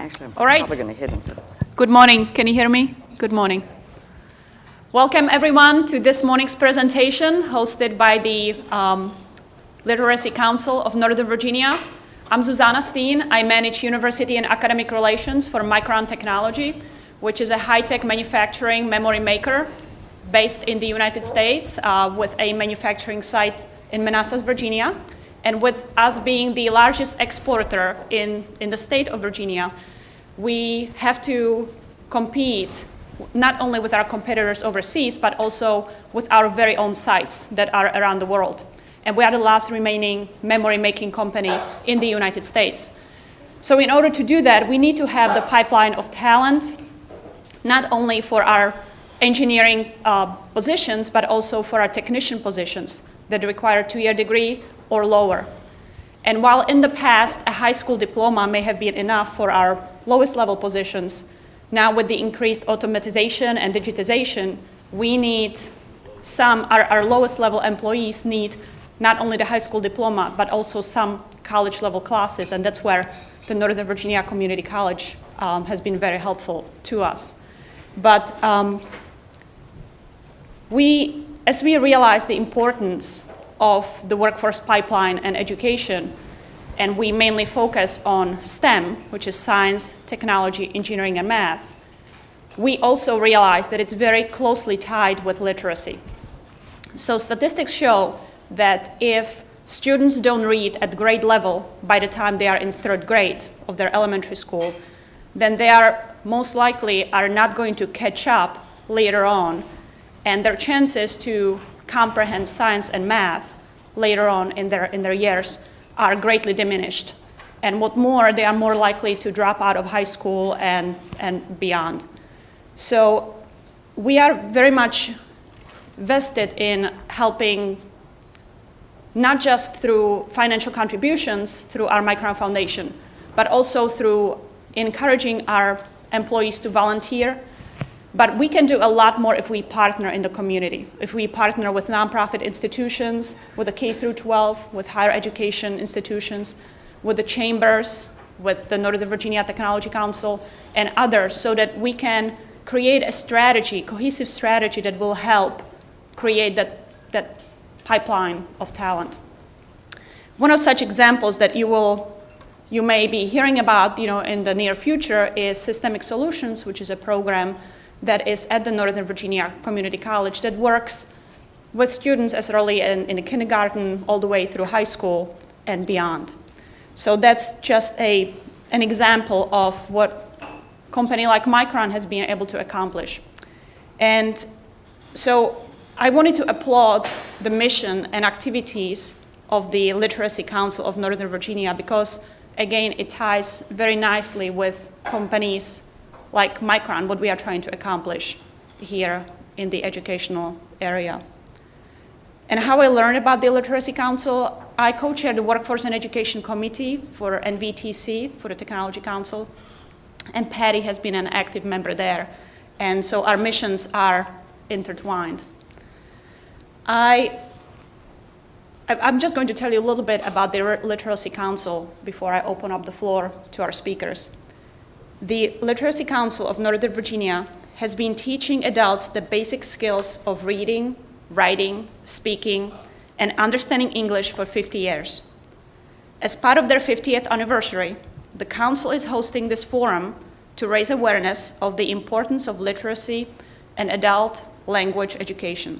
Actually, I'm All right. probably going to hit him. Good morning. Can you hear me? Good morning. Welcome, everyone, to this morning's presentation hosted by the Literacy Council of Northern Virginia. I'm Zuzana Steen. I manage university and academic relations for Micron Technology, which is a high-tech manufacturing memory maker based in the United States with a manufacturing site in Manassas, Virginia. And with us being the largest exporter in the state of Virginia, we have to compete not only with our competitors overseas, but also with our very own sites that are around the world. And we are the last remaining memory making company in the United States. So in order to do that, we need to have the pipeline of talent, not only for our engineering positions, but also for our technician positions that require a 2-year degree or lower. And while in the past, a high school diploma may have been enough for our lowest level positions, now with the increased automatization and digitization, we need our lowest level employees need not only the high school diploma, but also some college level classes, and that's where the Northern Virginia Community College has been very helpful to us. But as we realize the importance of the workforce pipeline and education, and we mainly focus on STEM, which is science, technology, engineering, and math, we also realize that it's very closely tied with literacy. So statistics show that if students don't read at grade level by the time they are in 3rd grade of their elementary school, then they are most likely are not going to catch up later on, and their chances to comprehend science and math later on in their years are greatly diminished. And what more, they are more likely to drop out of high school and beyond. So we are very much vested in helping, not just through financial contributions through our Micron Foundation, but also through encouraging our employees to volunteer. But we can do a lot more if we partner in the community. If we partner with nonprofit institutions, with the K through 12, with higher education institutions, with the chambers, with the Northern Virginia Technology Council, and others, so that we can create a strategy, cohesive strategy that will help create that pipeline of talent. One of such examples that you may be hearing about, in the near future is Systemic Solutions, which is a program that is at the Northern Virginia Community College that works with students as early in the kindergarten all the way through high school and beyond. So that's just an example of what a company like Micron has been able to accomplish. And so I wanted to applaud the mission and activities of the Literacy Council of Northern Virginia because, again, it ties very nicely with companies like Micron, what we are trying to accomplish here in the educational area. And how I learned about the Literacy Council, I co-chair the Workforce and Education Committee for NVTC, for the Technology Council, and Patty has been an active member there. And so our missions are intertwined. I'm just going to tell you a little bit about the Literacy Council before I open up the floor to our speakers. The Literacy Council of Northern Virginia has been teaching adults the basic skills of reading, writing, speaking, and understanding English for 50 years. As part of their 50th anniversary, the Council is hosting this forum to raise awareness of the importance of literacy and adult language education.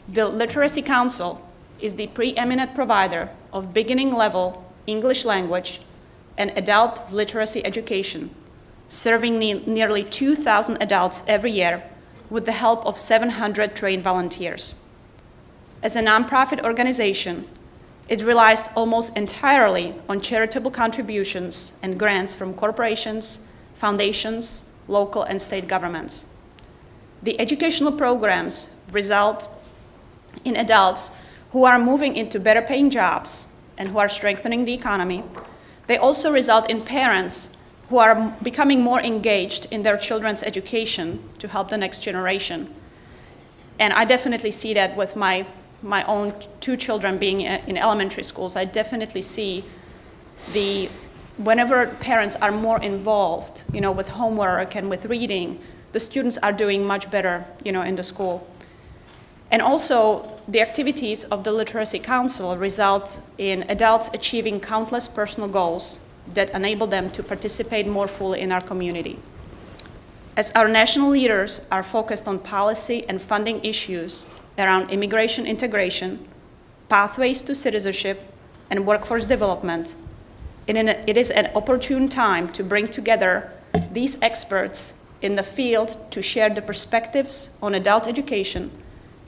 The Literacy Council is the preeminent provider of beginning level English language and adult literacy education, serving nearly 2,000 adults every year with the help of 700 trained volunteers. As a nonprofit organization, it relies almost entirely on charitable contributions and grants from corporations, foundations, local and state governments. The educational programs result in adults who are moving into better paying jobs and who are strengthening the economy. They also result in parents who are becoming more engaged in their children's education to help the next generation. And I definitely see that with my own 2 children being in elementary schools. I definitely see the whenever parents are more involved, with homework and with reading, the students are doing much better, in the school. And also, the activities of the Literacy Council result in adults achieving countless personal goals that enable them to participate more fully in our community. As our national leaders are focused on policy and funding issues around immigration integration, pathways to citizenship, and workforce development, it is an opportune time to bring together these experts in the field to share the perspectives on adult education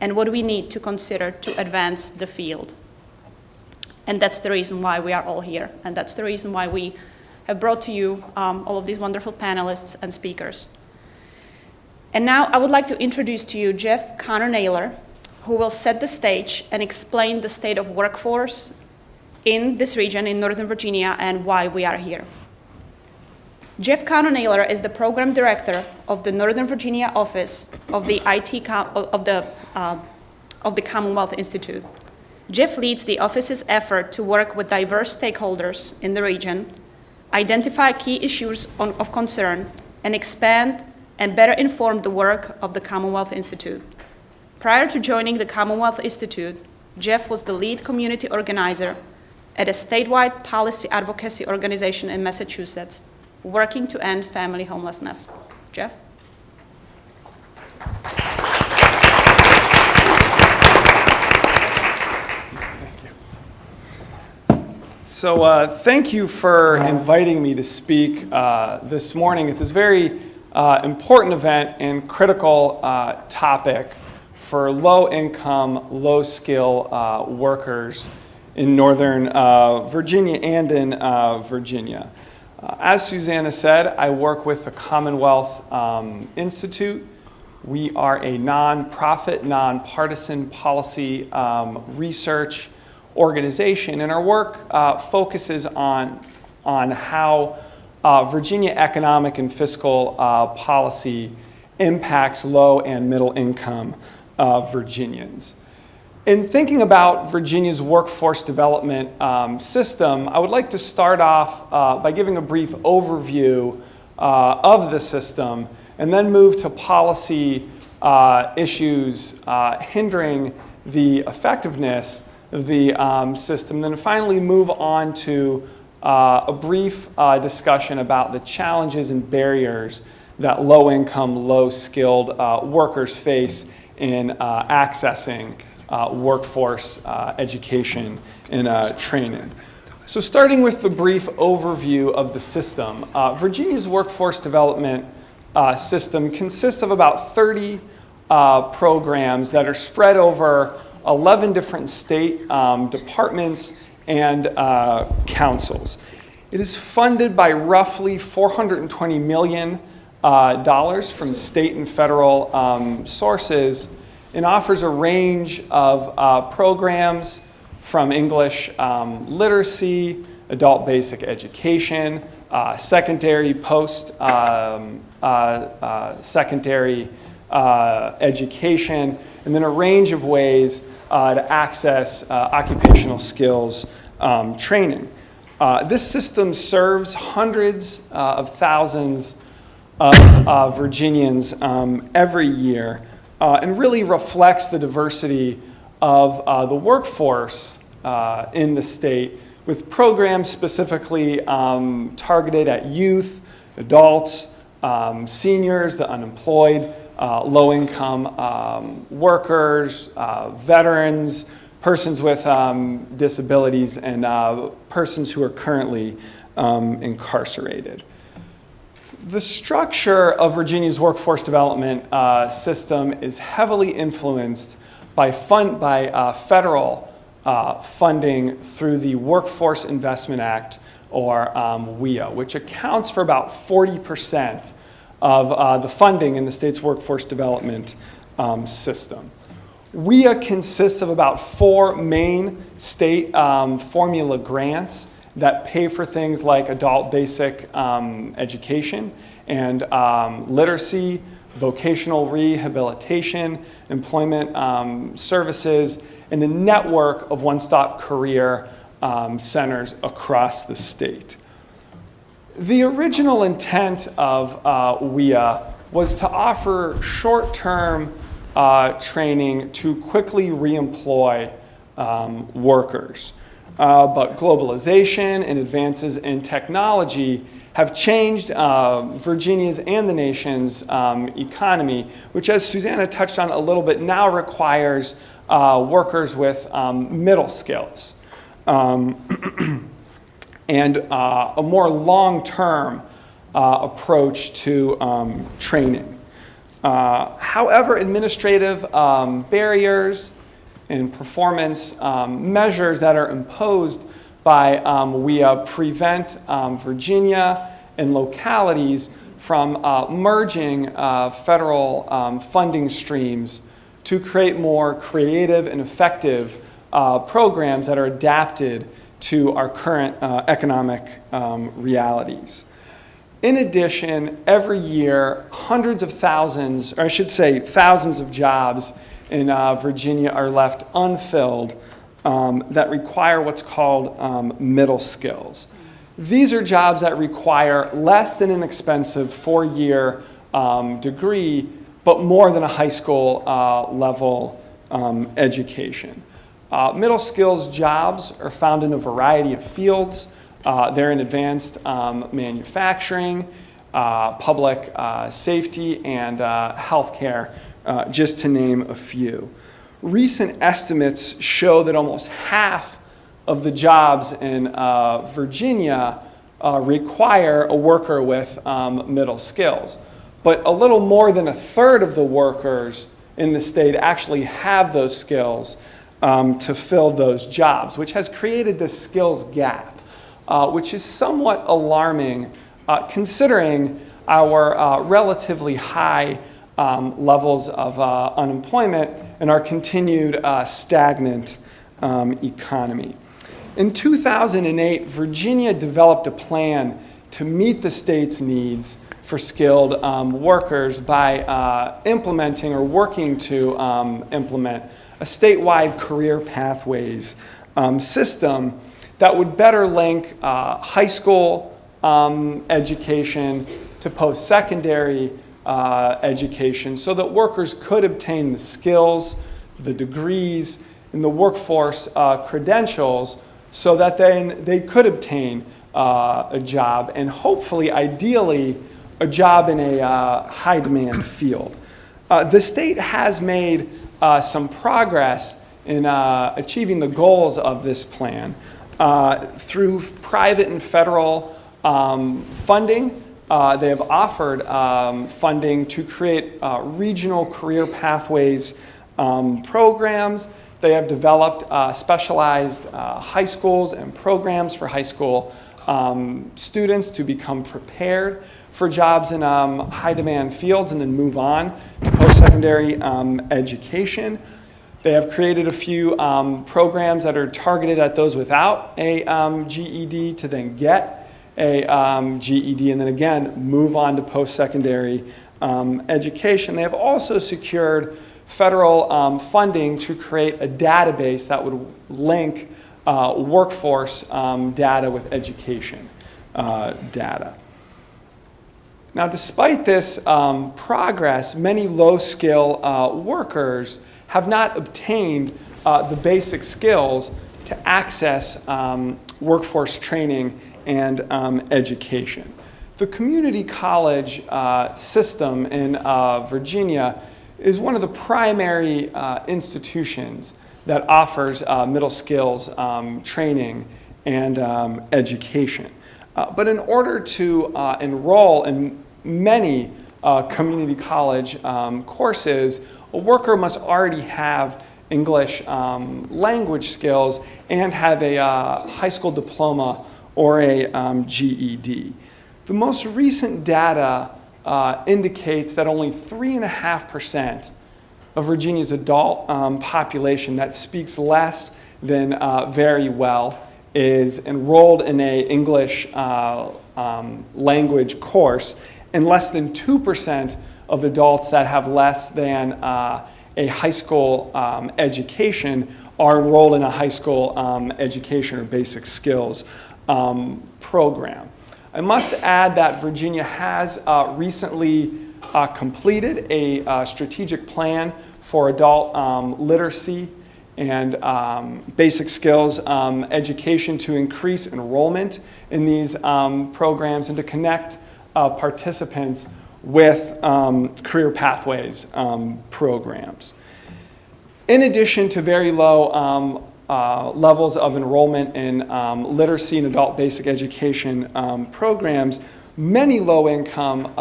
and what we need to consider to advance the field. And that's the reason why we are all here, and that's the reason why we have brought to you all of these wonderful panelists and speakers. And now I would like to introduce to you Jeff Connor-Naylor, who will set the stage and explain the state of workforce in this region in Northern Virginia and why we are here. Jeff Connor-Naylor is the program director of the Northern Virginia office of the Commonwealth Institute. Jeff leads the office's effort to work with diverse stakeholders in the region, identify key issues of concern, and expand and better inform the work of the Commonwealth Institute. Prior to joining the Commonwealth Institute, Jeff was the lead community organizer at a statewide policy advocacy organization in Massachusetts, working to end family homelessness. Jeff? So thank you for inviting me to speak this morning at this very important event and critical topic for low-income, low-skill workers in Northern Virginia and in Virginia. As Susanna said, I work with the Commonwealth Institute. We are a nonprofit, nonpartisan policy research organization, and our work focuses on how Virginia economic and fiscal policy impacts low and middle income Virginians. In thinking about Virginia's workforce development system, I would like to start off by giving a brief overview of the system and then move to policy issues hindering the effectiveness of the system, then finally move on to a brief discussion about the challenges and barriers that low-income, low-skilled workers face in accessing workforce education and training. So starting with the brief overview of the system, Virginia's workforce development system consists of about 30 programs that are spread over 11 different state departments and councils. It is funded by roughly $420 million from state and federal sources, and offers a range of programs from English literacy, adult basic education, secondary, post-secondary education, and then a range of ways to access occupational skills training. This system serves hundreds of thousands of Virginians every year, and really reflects the diversity of the workforce in the state, with programs specifically targeted at youth, adults, seniors, the unemployed, low-income workers, veterans, persons with disabilities, and persons who are currently incarcerated. The structure of Virginia's workforce development system is heavily influenced by federal funding through the Workforce Investment Act, or WIA, which accounts for about 40% of the funding in the state's workforce development system. WIA consists of about 4 main state formula grants that pay for things like adult basic education and literacy, vocational rehabilitation, employment services, and a network of one-stop career centers across the state. The original intent of WIA was to offer short-term training to quickly reemploy workers. But globalization and advances in technology have changed Virginia's and the nation's economy, which, as Susanna touched on a little bit, now requires workers with middle skills and a more long-term approach to training. However, administrative barriers and performance measures that are imposed by WIA prevent Virginia and localities from merging federal funding streams to create more creative and effective programs that are adapted to our current economic realities. In addition, every year, hundreds of thousands, or I should say thousands of jobs in Virginia are left unfilled that require what's called middle skills. These are jobs that require less than an expensive four-year degree, but more than a high school level education. Middle skills jobs are found in a variety of fields. They're in advanced manufacturing, public safety, and healthcare, just to name a few. Recent estimates show that almost half of the jobs in Virginia require a worker with middle skills. But a little more than a third of the workers in the state actually have those skills to fill those jobs, which has created this skills gap, which is somewhat alarming considering our relatively high levels of unemployment and our continued stagnant economy. In 2008, Virginia developed a plan to meet the state's needs for skilled workers by implementing or working to implement a statewide career pathways system that would better link high school education to post-secondary education so that workers could obtain the skills, the degrees, and the workforce credentials so that then they could obtain a job and hopefully, ideally, a job in a high-demand field. The state has made some progress in achieving the goals of this plan through private and federal funding. They have offered funding to create regional career pathways programs. They have developed specialized high schools and programs for high school students to become prepared for jobs in high-demand fields and then move on to post-secondary education. They have created a few programs that are targeted at those without a GED to then get a GED and then again move on to post-secondary education. They have also secured federal funding to create a database that would link workforce data with education data. Now, despite this progress, many low-skill workers have not obtained the basic skills to access workforce training and education. The community college system in Virginia is one of the primary institutions that offers middle skills training and education. But in order to enroll in many community college courses, a worker must already have English language skills and have a high school diploma or a GED. The most recent data indicates that only 3.5% of Virginia's adult population that speaks less than very well is enrolled in an English language course, and less than 2% of adults that have less than a high school education are enrolled in a high school education or basic skills program. I must add that Virginia has recently completed a strategic plan for adult literacy and basic skills education to increase enrollment in these programs and to connect participants with career pathways programs. In addition to very low levels of enrollment in literacy and adult basic education programs, many low-income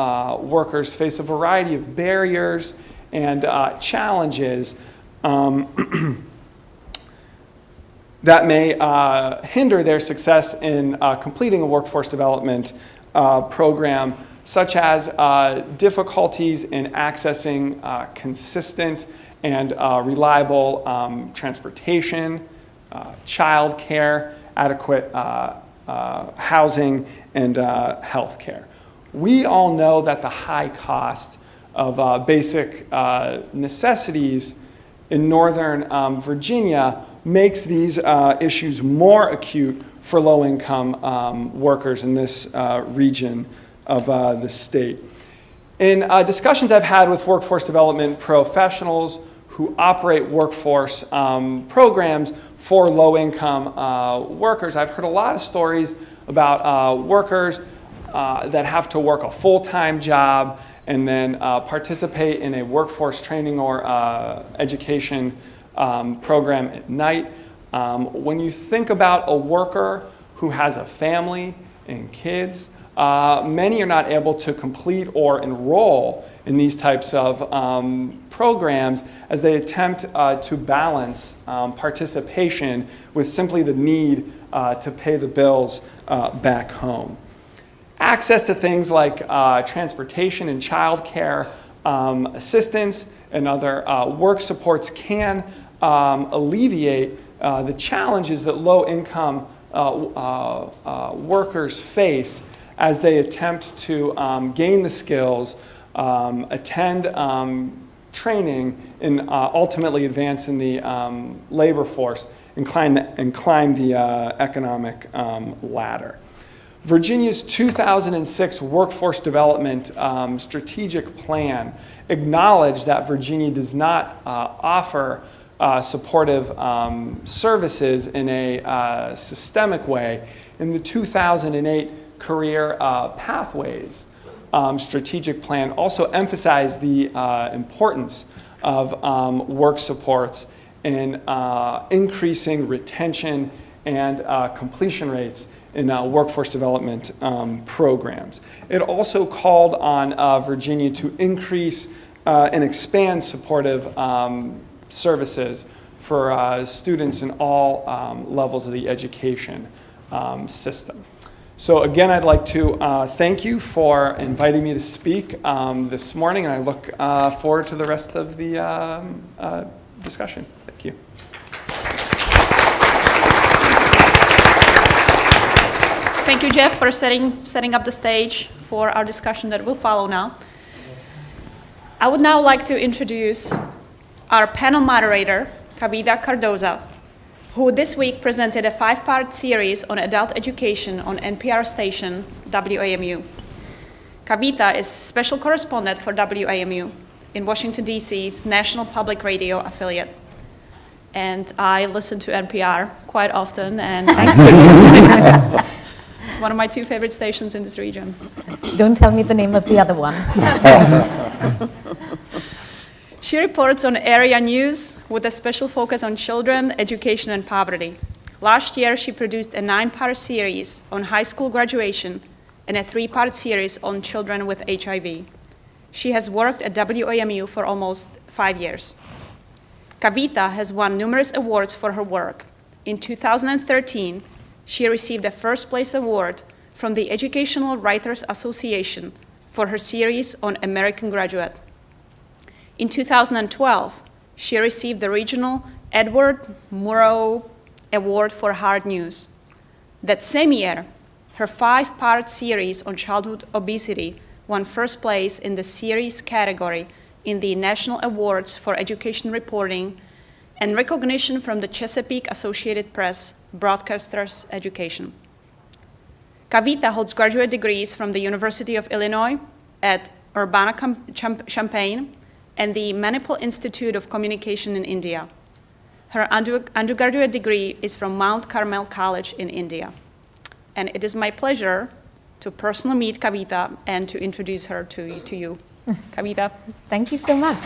workers face a variety of barriers and challenges that may hinder their success in completing a workforce development program, such as difficulties in accessing consistent and reliable transportation, child care, adequate housing, and health care. We all know that the high cost of basic necessities in Northern Virginia makes these issues more acute for low-income workers in this region of the state. In discussions I've had with workforce development professionals who operate workforce programs for low-income workers, I've heard a lot of stories about workers that have to work a full-time job and then participate in a workforce training or education program at night. When you think about a worker who has a family and kids, many are not able to complete or enroll in these types of programs as they attempt to balance participation with simply the need to pay the bills back home. Access to things like transportation and childcare assistance and other work supports can alleviate the challenges that low-income workers face as they attempt to gain the skills, attend training, and ultimately advance in the labor force and climb the economic ladder. Virginia's 2006 Workforce Development Strategic Plan acknowledged that Virginia does not offer supportive services in a systemic way. In the 2008 Career Pathways Strategic Plan also emphasized the importance of work supports in increasing retention and completion rates in workforce development programs. It also called on Virginia to increase and expand supportive services for students in all levels of the education system. So again, I'd like to thank you for inviting me to speak this morning, and I look forward to the rest of the discussion. Thank you. Thank you, Jeff, for setting up the stage for our discussion that will follow now. I would now like to introduce our panel moderator, Kavita Cardoza, who this week presented a 5-part series on adult education on NPR station WAMU. Kavita is special correspondent for WAMU in Washington, D.C.'s National Public Radio affiliate. And I listen to NPR quite often, and I can say that. It's one of my 2 favorite stations in this region. Don't tell me the name of the other one. She reports on area news with a special focus on children, education, and poverty. Last year, she produced a 9-part series on high school graduation and a 3-part series on children with HIV. She has worked at WAMU for almost 5 years. Kavita has won numerous awards for her work. In 2013, she received a first-place award from the Educational Writers Association for her series on American Graduate. In 2012, she received the regional Edward Murrow Award for Hard News. That same year, her 5-part series on childhood obesity won first place in the series category in the National Awards for Education Reporting and recognition from the Chesapeake Associated Press Broadcasters Education. Kavita holds graduate degrees from the University of Illinois at Urbana-Champaign and the Manipal Institute of Communication in India. Her undergraduate degree is from Mount Carmel College in India. And it is my pleasure to personally meet Kavita and to introduce her to you. Kavita. Thank you so much.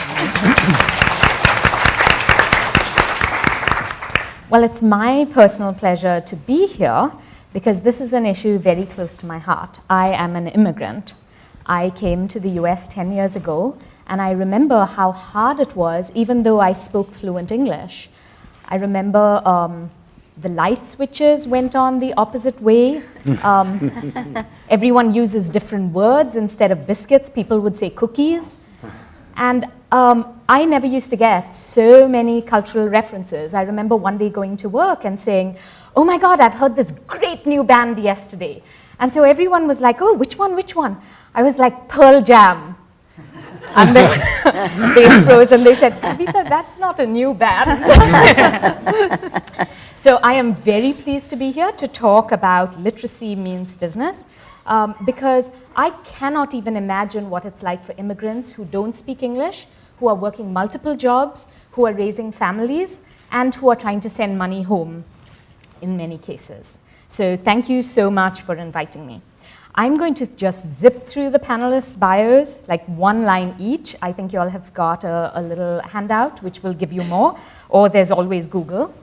Well, it's my personal pleasure to be here because this is an issue very close to my heart. I am an immigrant. I came to the US 10 years ago, and I remember how hard it was, even though I spoke fluent English. I remember the light switches went on the opposite way. Everyone uses different words. Instead of biscuits, people would say cookies. And I never used to get so many cultural references. I remember one day going to work and saying, oh my God, I've heard this great new band yesterday. And so everyone was like, oh, which one, which one? I was like, Pearl Jam. And they froze and they said, Kavita, that's not a new band. So I am very pleased to be here to talk about literacy means business. Because I cannot even imagine what it's like for immigrants who don't speak English, who are working multiple jobs, who are raising families, and who are trying to send money home in many cases. So thank you so much for inviting me. I'm going to just zip through the panelists' bios, like one line each. I think you all have got a little handout, which will give you more, or there's always Google.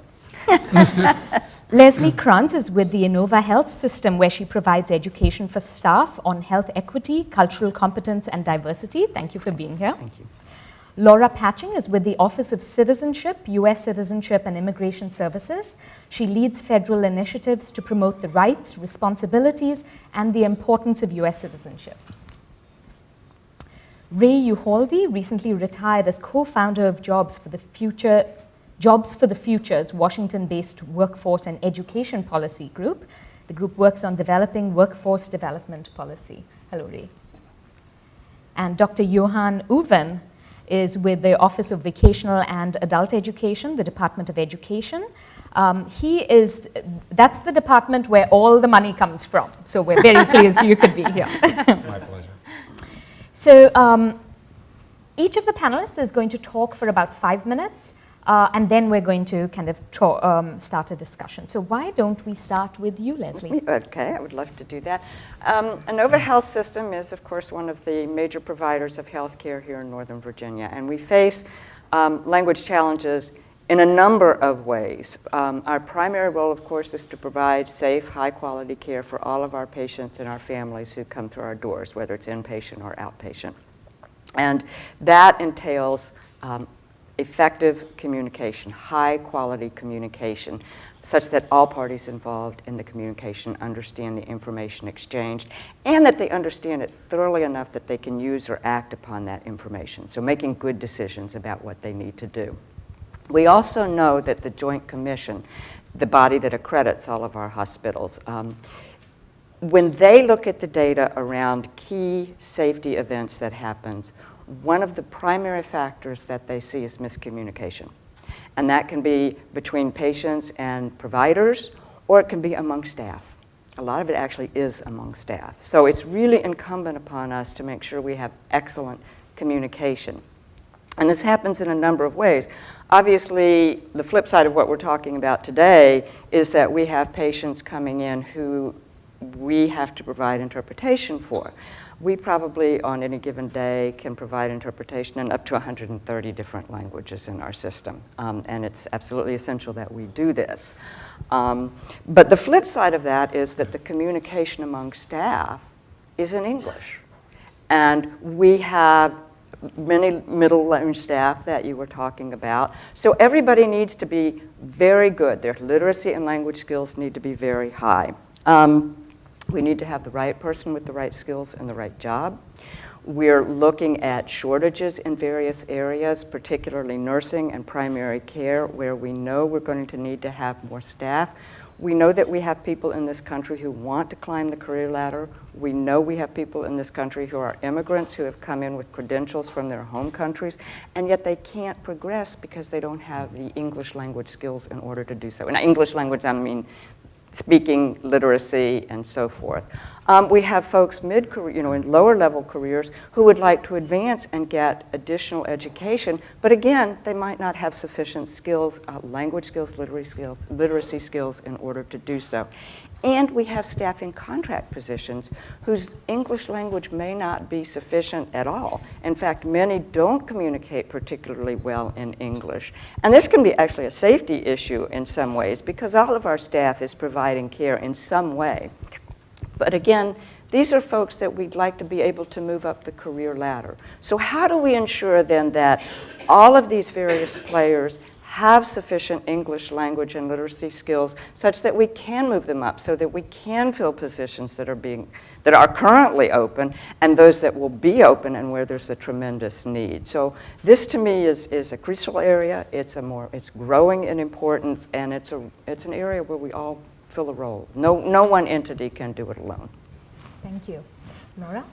Leslie Kranz is with the Innova Health System, where she provides education for staff on health equity, cultural competence, and diversity. Thank you for being here. Thank you. Laura Patching is with the Office of Citizenship, U.S. Citizenship and Immigration Services. She leads federal initiatives to promote the rights, responsibilities, and the importance of U.S. citizenship. Ray Uhaldi recently retired as co-founder of Jobs for the Future's Washington-based workforce and education policy group. The group works on developing workforce development policy. Hello, Ray. And Dr. Johan Uven is with the Office of Vocational and Adult Education, the Department of Education. That's the department where all the money comes from. So we're very pleased you could be here. My pleasure. So each of the panelists is going to talk for about 5 minutes. And then we're going to kind of start a discussion. So why don't we start with you, Leslie? Okay, I would love to do that. Innova Health System is, of course, one of the major providers of healthcare here in Northern Virginia. And we face language challenges in a number of ways. Our primary role, of course, is to provide safe, high-quality care for all of our patients and our families who come through our doors, whether it's inpatient or outpatient. And that entails effective communication, high-quality communication, such that all parties involved in the communication understand the information exchanged and that they understand it thoroughly enough that they can use or act upon that information. So making good decisions about what they need to do. We also know that the Joint Commission, the body that accredits all of our hospitals, when they look at the data around key safety events that happen, one of the primary factors that they see is miscommunication. And that can be between patients and providers, or it can be among staff. A lot of it actually is among staff. So it's really incumbent upon us to make sure we have excellent communication. And this happens in a number of ways. Obviously, the flip side of what we're talking about today is that we have patients coming in who we have to provide interpretation for. We probably, on any given day, can provide interpretation in up to 130 different languages in our system. And it's absolutely essential that we do this. But the flip side of that is that the communication among staff is in English. And we have many middle-range staff that you were talking about. So everybody needs to be very good. Their literacy and language skills need to be very high. We need to have the right person with the right skills and the right job. We're looking at shortages in various areas, particularly nursing and primary care, where we know we're going to need to have more staff. We know that we have people in this country who want to climb the career ladder. We know we have people in this country who are immigrants who have come in with credentials from their home countries, and yet they can't progress because they don't have the English language skills in order to do so. And English language, I mean speaking literacy, and so forth. We have folks mid-career, in lower level careers who would like to advance and get additional education, but again, they might not have sufficient skills, language skills, literacy skills in order to do so. And we have staff in contract positions whose English language may not be sufficient at all. In fact, many don't communicate particularly well in English. And this can be actually a safety issue in some ways because all of our staff is providing care in some way. But again, these are folks that we'd like to be able to move up the career ladder. So how do we ensure then that all of these various players have sufficient English language and literacy skills such that we can move them up, so that we can fill positions that are currently open and those that will be open and where there's a tremendous need. So this to me is a crucial area. It's growing in importance, and it's an area where we all fill a role. No one entity can do it alone. Thank you. Nora?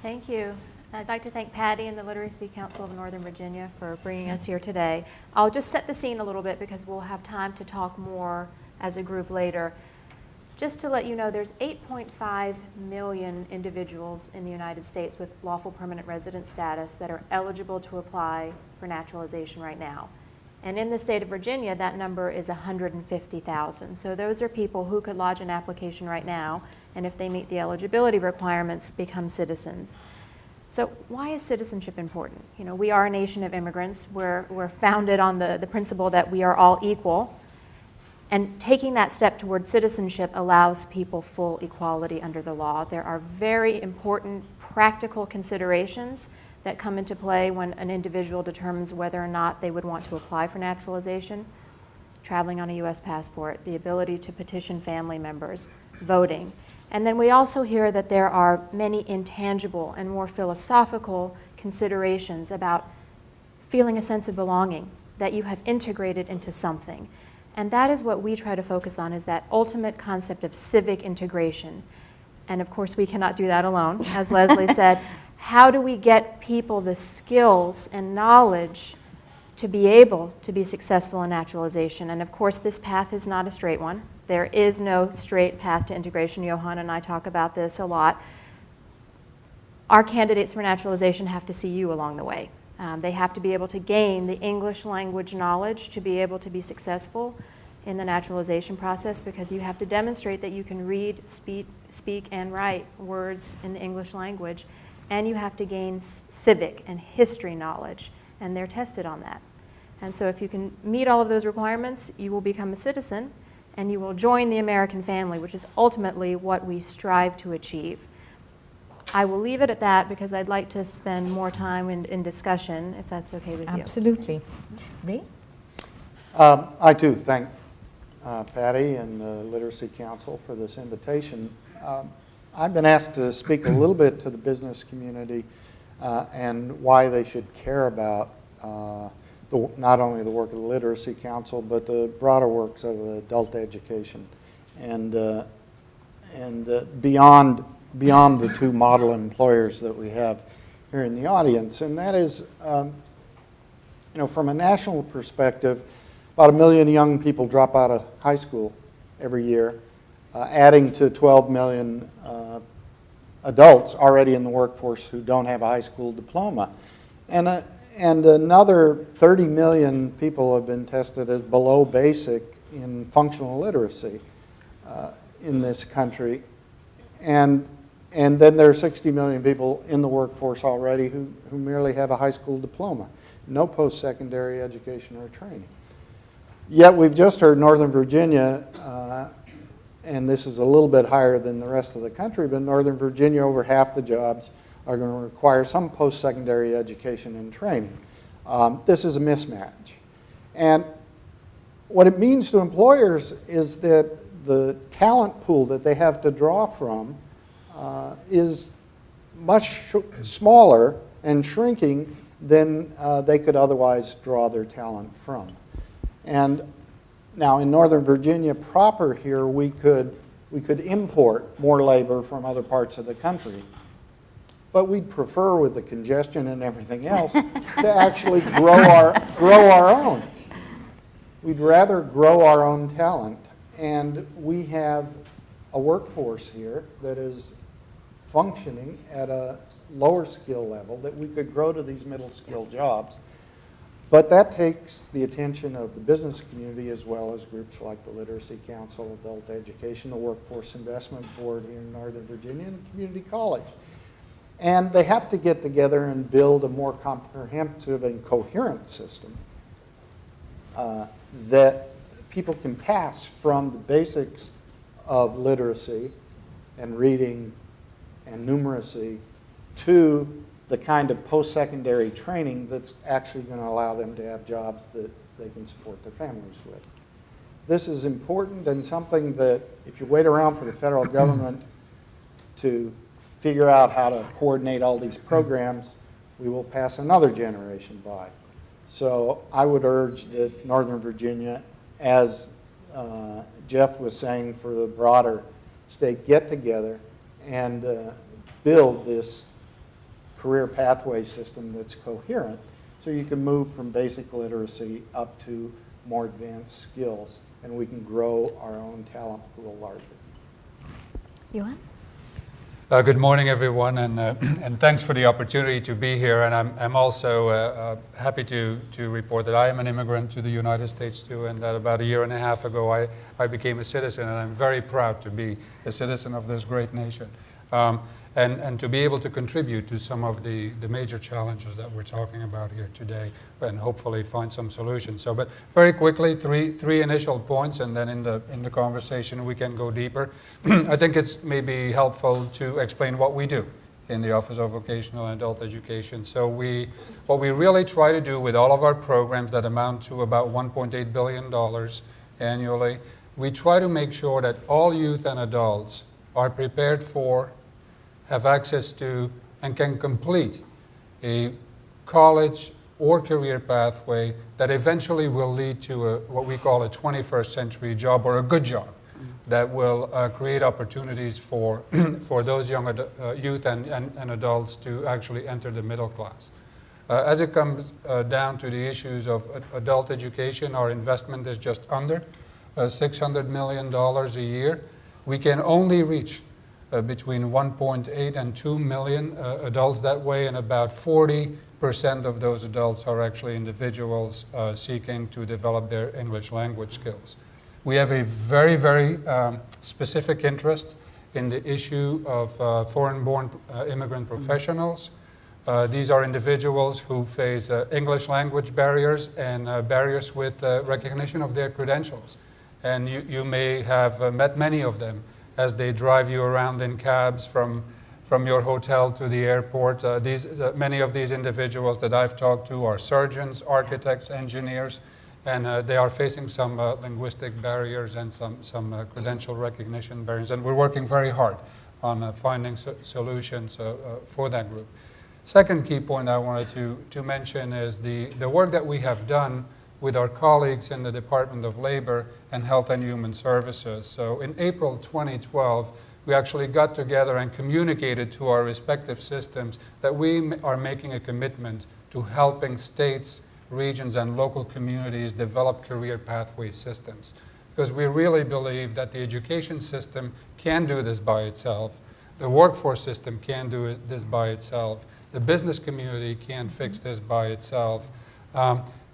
Thank you. I'd like to thank Patty and the Literacy Council of Northern Virginia for bringing us here today. I'll just set the scene a little bit because we'll have time to talk more as a group later. Just to let you know, there's 8.5 million individuals in the United States with lawful permanent resident status that are eligible to apply for naturalization right now. And in the state of Virginia, that number is 150,000. So those are people who could lodge an application right now, and if they meet the eligibility requirements, become citizens. So why is citizenship important? We are a nation of immigrants. We're founded on the principle that we are all equal. And taking that step towards citizenship allows people full equality under the law. There are very important practical considerations that come into play when an individual determines whether or not they would want to apply for naturalization. Traveling on a U.S. passport, the ability to petition family members, voting. And then we also hear that there are many intangible and more philosophical considerations about feeling a sense of belonging, that you have integrated into something. And that is what we try to focus on, is that ultimate concept of civic integration. And of course, we cannot do that alone. As Leslie said, how do we get people the skills and knowledge to be able to be successful in naturalization? And of course, this path is not a straight one. There is no straight path to integration. Johan and I talk about this a lot. Our candidates for naturalization have to see you along the way. They have to be able to gain the English language knowledge to be able to be successful in the naturalization process, because you have to demonstrate that you can read, speak, and write words in the English language, and you have to gain civic and history knowledge, and they're tested on that. And so if you can meet all of those requirements, you will become a citizen, and you will join the American family, which is ultimately what we strive to achieve. I will leave it at that because I'd like to spend more time in discussion, if that's okay with you. Absolutely. Ray? I too thank Patty and the Literacy Council for this invitation. I've been asked to speak a little bit to the business community and why they should care about not only the work of the Literacy Council, but the broader works of adult education, and beyond the two model employers that we have here in the audience. And that is, from a national perspective, about 1 million young people drop out of high school every year, adding to 12 million adults already in the workforce who don't have a high school diploma. And another 30 million people have been tested as below basic in functional literacy in this country. And then there are 60 million people in the workforce already who merely have a high school diploma, no post-secondary education or training. Yet we've just heard Northern Virginia, and this is a little bit higher than the rest of the country, but Northern Virginia, over half the jobs are going to require some post-secondary education and training. This is a mismatch. And what it means to employers is that the talent pool that they have to draw from is much smaller and shrinking than they could otherwise draw their talent from. And now in Northern Virginia proper here, we could import more labor from other parts of the country. But we'd prefer, with the congestion and everything else, to actually grow our own. We'd rather grow our own talent. And we have a workforce here that is functioning at a lower skill level that we could grow to these middle skill jobs. But that takes the attention of the business community as well as groups like the Literacy Council, Adult Education, the Workforce Investment Board here in Northern Virginia, and community college. And they have to get together and build a more comprehensive and coherent system that people can pass from the basics of literacy and reading and numeracy to the kind of post-secondary training that's actually going to allow them to have jobs that they can support their families with. This is important and something that if you wait around for the federal government to figure out how to coordinate all these programs, we will pass another generation by. So I would urge that Northern Virginia, as Jeff was saying for the broader state, get together and build this career pathway system that's coherent so you can move from basic literacy up to more advanced skills and we can grow our own talent pool larger. Johan? Good morning, everyone, and thanks for the opportunity to be here. And I'm also happy to report that I am an immigrant to the United States too, and that about a year and a half ago I became a citizen, and I'm very proud to be a citizen of this great nation. And to be able to contribute to some of the major challenges that we're talking about here today and hopefully find some solutions. So, but very quickly, three initial points, and then in the conversation we can go deeper. I think it's maybe helpful to explain what we do in the Office of Vocational and Adult Education. So what we really try to do with all of our programs that amount to about $1.8 billion annually, we try to make sure that all youth and adults are prepared for, have access to, and can complete a college or career pathway that eventually will lead to what we call a 21st century job or a good job that will create opportunities for, for those young youth and adults to actually enter the middle class. As it comes down to the issues of adult education, our investment is just under $600 million a year. We can only reach between 1.8 and 2 million adults that way, and about 40% of those adults are actually individuals seeking to develop their English language skills. We have a very, very specific interest in the issue of foreign-born immigrant professionals. These are individuals who face English language barriers and barriers with recognition of their credentials. And you may have met many of them as they drive you around in cabs from your hotel to the airport. Many of these individuals that I've talked to are surgeons, architects, engineers, and they are facing some linguistic barriers and some credential recognition barriers, and we're working very hard on finding solutions for that group. Second key point I wanted to mention is the work that we have done with our colleagues in the Department of Labor and Health and Human Services. So in April 2012, we actually got together and communicated to our respective systems that we are making a commitment to helping states, regions, and local communities develop career pathway systems. Because we really believe that the education system can do this by itself, the workforce system can do this by itself, the business community can't fix this by itself,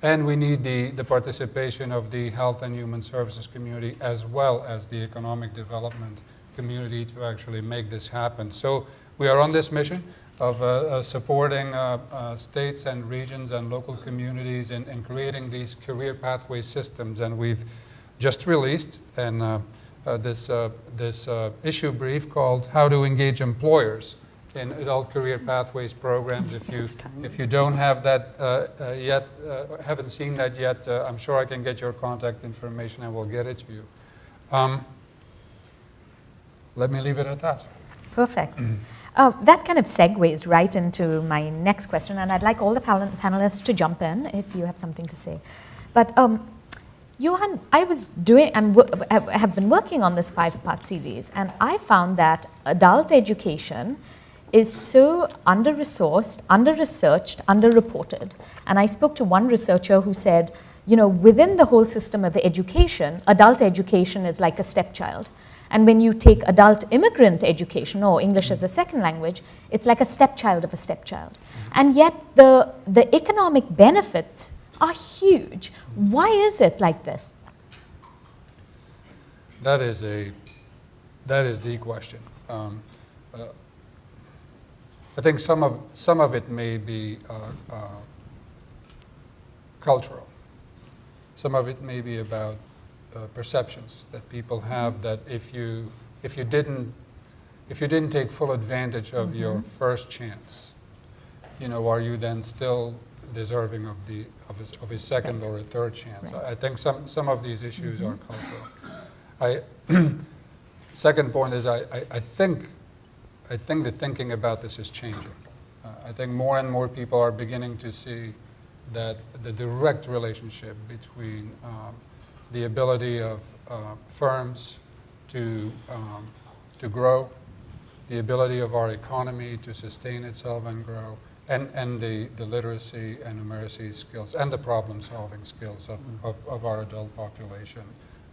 and we need the participation of the health and human services community as well as the economic development community to actually make this happen. So we are on this mission of supporting states and regions and local communities in creating these career pathway systems. And we've just released this issue brief called How to Engage Employers in Adult Career Pathways Programs. If you don't have that yet, haven't seen that yet, I'm sure I can get your contact information and we'll get it to you. Let me leave it at that. Perfect. That kind of segues right into my next question, and I'd like all the panelists to jump in if you have something to say. But Johan, I have been working on this 5-part series, and I found that adult education is so under-resourced, under-researched, under-reported. And I spoke to one researcher who said, within the whole system of education, adult education is like a stepchild. And when you take adult immigrant education, or English as a second language, it's like a stepchild of a stepchild. And yet the economic benefits are huge. Why is it like this? That is the question. I think some of it may be cultural. Some of it may be about perceptions that people have, that if you didn't take full advantage of your first chance, are you then still deserving of a second or a third chance? Right. I think some of these issues are cultural. Second point is I think the thinking about this is changing. I think more and more people are beginning to see that the direct relationship between the ability of firms to grow, the ability of our economy to sustain itself and grow, and the literacy and numeracy skills and the problem-solving skills of our adult population.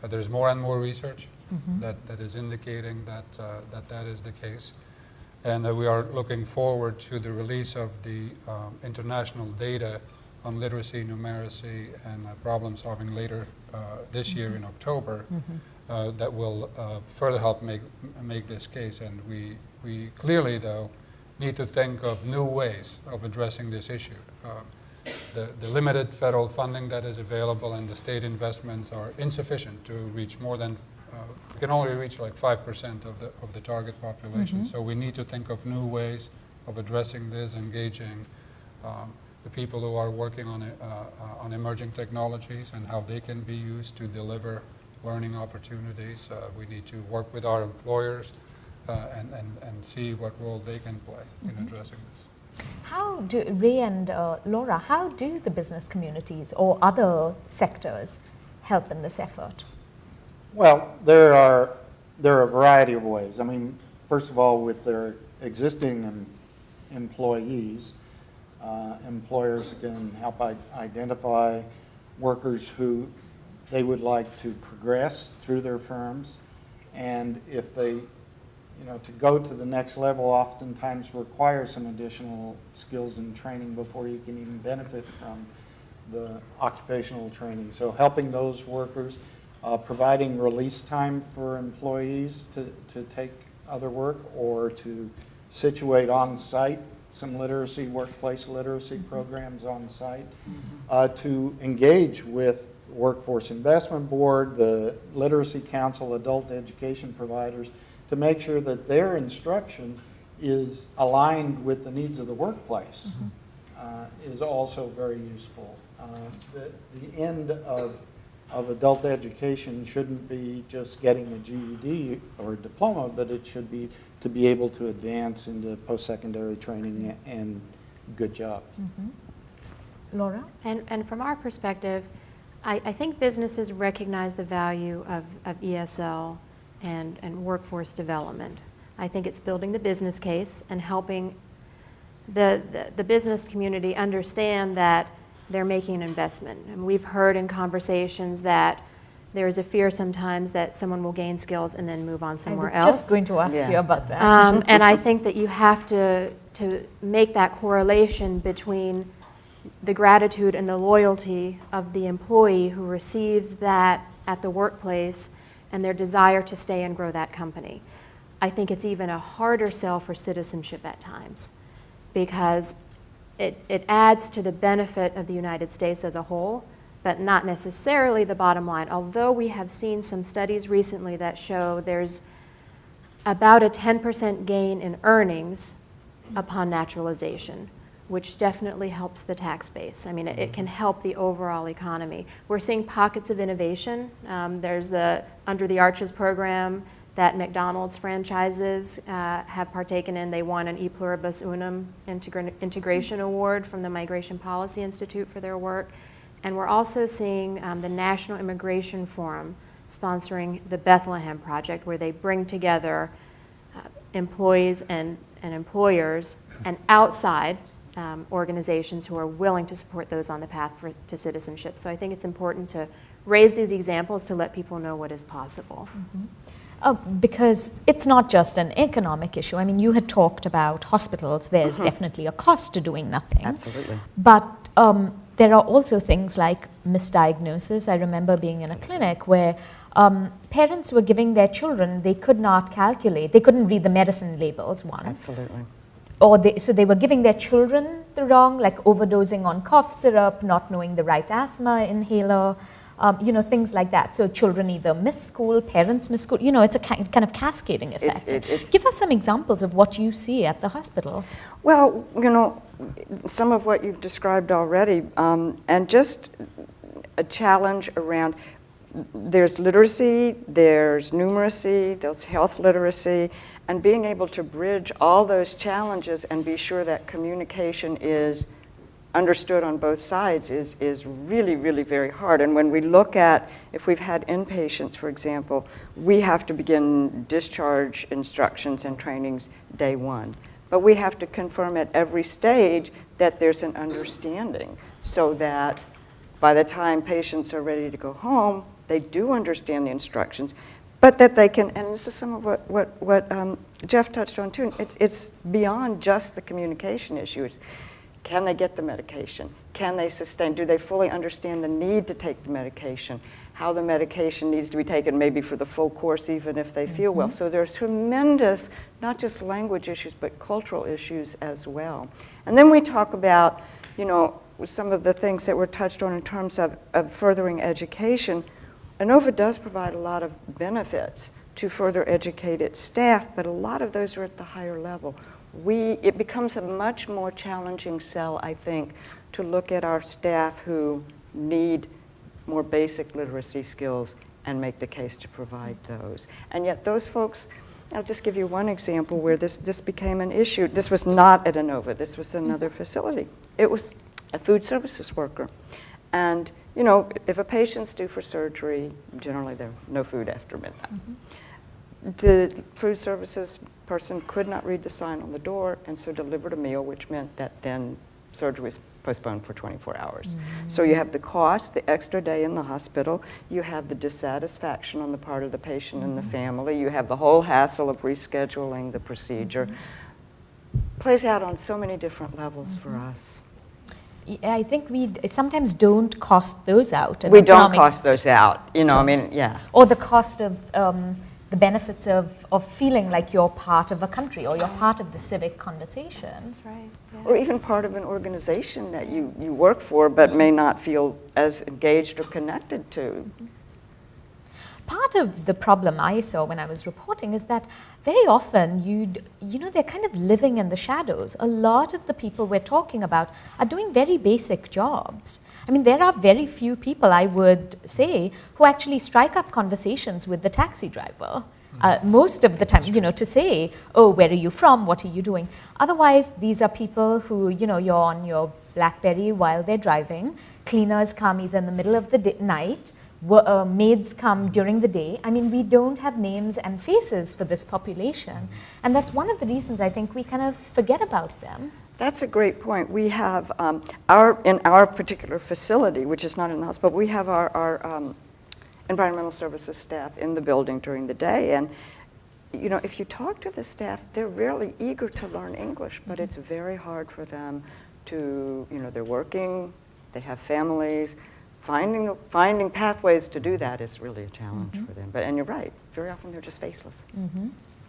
There's more and more research that is indicating that is the case. And we are looking forward to the release of the international data on literacy, numeracy, and problem-solving later this year in October, that will further help make this case. And we clearly, though, need to think of new ways of addressing this issue. The limited federal funding that is available and the state investments are insufficient to reach more than, we can only reach like 5% of the target population. So we need to think of new ways of addressing this, engaging the people who are working on emerging technologies and how they can be used to deliver learning opportunities. We need to work with our employers and see what role they can play in addressing this. How do, Ray and Laura, how do the business communities or other sectors help in this effort? Well, there are a variety of ways. I mean, first of all, with their existing employees, employers can help identify workers who they would like to progress through their firms, and if they, to go to the next level oftentimes requires some additional skills and training before you can even benefit from the occupational training. So helping those workers, providing release time for employees to take other work or to situate on site some literacy, workplace literacy programs on site, to engage with Workforce Investment Board, the Literacy Council, adult education providers, to make sure that their instruction is aligned with the needs of the workplace, is also very useful. The end of adult education shouldn't be just getting a GED or a diploma, but it should be to be able to advance into post-secondary training and good job. Laura? And from our perspective, I think businesses recognize the value of ESL and workforce development. I think it's building the business case and helping the business community understand that they're making an investment. And we've heard in conversations that there is a fear sometimes that someone will gain skills and then move on somewhere else. I was just going to ask you about that. And I think that you have to make that correlation between the gratitude and the loyalty of the employee who receives that at the workplace and their desire to stay and grow that company. I think it's even a harder sell for citizenship at times because it adds to the benefit of the United States as a whole, but not necessarily the bottom line. Although we have seen some studies recently that show there's about a 10% gain in earnings upon naturalization, which definitely helps the tax base. I mean, it can help the overall economy. We're seeing pockets of innovation. There's the Under the Arches program that McDonald's franchises have partaken in. They won an E Pluribus Unum Integration Award from the Migration Policy Institute for their work. And we're also seeing the National Immigration Forum sponsoring the Bethlehem Project, where they bring together employees and employers and outside organizations who are willing to support those on the path to citizenship. So I think it's important to raise these examples to let people know what is possible. Because it's not just an economic issue. I mean, you had talked about hospitals. There's definitely a cost to doing nothing. Absolutely. But there are also things like misdiagnosis. I remember being in a clinic where parents were giving their children, they could not calculate, they couldn't read the medicine labels, one. Absolutely. Or so they were giving their children the wrong, like overdosing on cough syrup, not knowing the right asthma inhaler, things like that. So children either miss school, parents miss school. It's a kind of cascading effect. Give us some examples of what you see at the hospital. Well, some of what you've described already, and just a challenge around, there's literacy, there's numeracy, there's health literacy, and being able to bridge all those challenges and be sure that communication is understood on both sides is really, really very hard. And when we look at, if we've had inpatients, for example, we have to begin discharge instructions and trainings day one. But we have to confirm at every stage that there's an understanding so that by the time patients are ready to go home, they do understand the instructions, but that they can, and this is some of what Jeff touched on too, it's beyond just the communication issues. Can they get the medication? Can they sustain? Do they fully understand the need to take the medication? How the medication needs to be taken maybe for the full course even if they feel well. So there's tremendous, not just language issues, but cultural issues as well. And then we talk about, some of the things that were touched on in terms of furthering education. ANOVA does provide a lot of benefits to further educate its staff, but a lot of those are at the higher level. It becomes a much more challenging sell, I think, to look at our staff who need more basic literacy skills and make the case to provide those. And yet those folks, I'll just give you one example where this became an issue. This was not at ANOVA, this was another facility. It was a food services worker. And if a patient's due for surgery, generally there's no food after midnight. The food services person could not read the sign on the door and so delivered a meal, which meant that then surgery was postponed for 24 hours. So you have the cost, the extra day in the hospital, you have the dissatisfaction on the part of the patient and the family, you have the whole hassle of rescheduling the procedure. Plays out on so many different levels for us. I think we sometimes don't cost those out. We don't cost those out, yeah. Or the cost of the benefits of feeling like you're part of a country or you're part of the civic conversation. That's right. Yeah. Or even part of an organization that you work for but may not feel as engaged or connected to. Part of the problem I saw when I was reporting is that very often they're kind of living in the shadows. A lot of the people we're talking about are doing very basic jobs. I mean, there are very few people, I would say, who actually strike up conversations with the taxi driver. Most of the time, to say, oh, where are you from? What are you doing? Otherwise, these are people who, you're on your BlackBerry while they're driving. Cleaners come either in the middle of the night. Maids come during the day. I mean, we don't have names and faces for this population. And that's one of the reasons I think we kind of forget about them. That's a great point. We have in our particular facility, which is not in the hospital, we have our environmental services staff in the building during the day. And if you talk to the staff, they're really eager to learn English, but it's very hard for them to, they're working, they have families. Finding pathways to do that is really a challenge for them. And you're right, very often they're just faceless.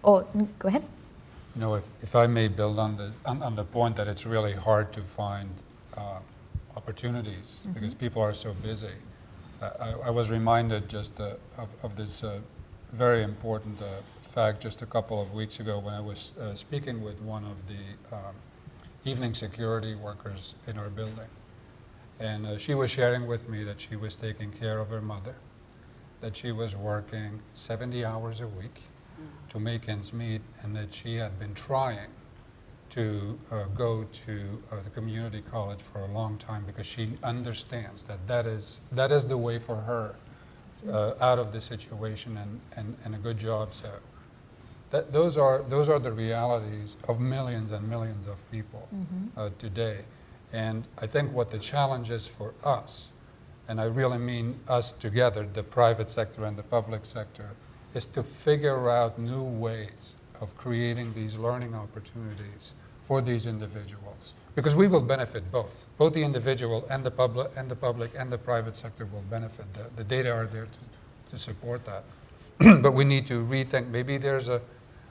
Or, go ahead. If I may build on the point that it's really hard to find opportunities because people are so busy. I was reminded just of this very important fact just a couple of weeks ago when I was speaking with one of the evening security workers in our building. And she was sharing with me that she was taking care of her mother, that she was working 70 hours a week to make ends meet, and that she had been trying to go to the community college for a long time because she understands that is the way for her out of the situation and a good job. So those are the realities of millions and millions of people today. And I think what the challenge is for us, and I really mean us together, the private sector and the public sector, is to figure out new ways of creating these learning opportunities for these individuals. Because we will benefit both. Both the individual and the public and the private sector will benefit. The data are there to support that. But we need to rethink. Maybe there's a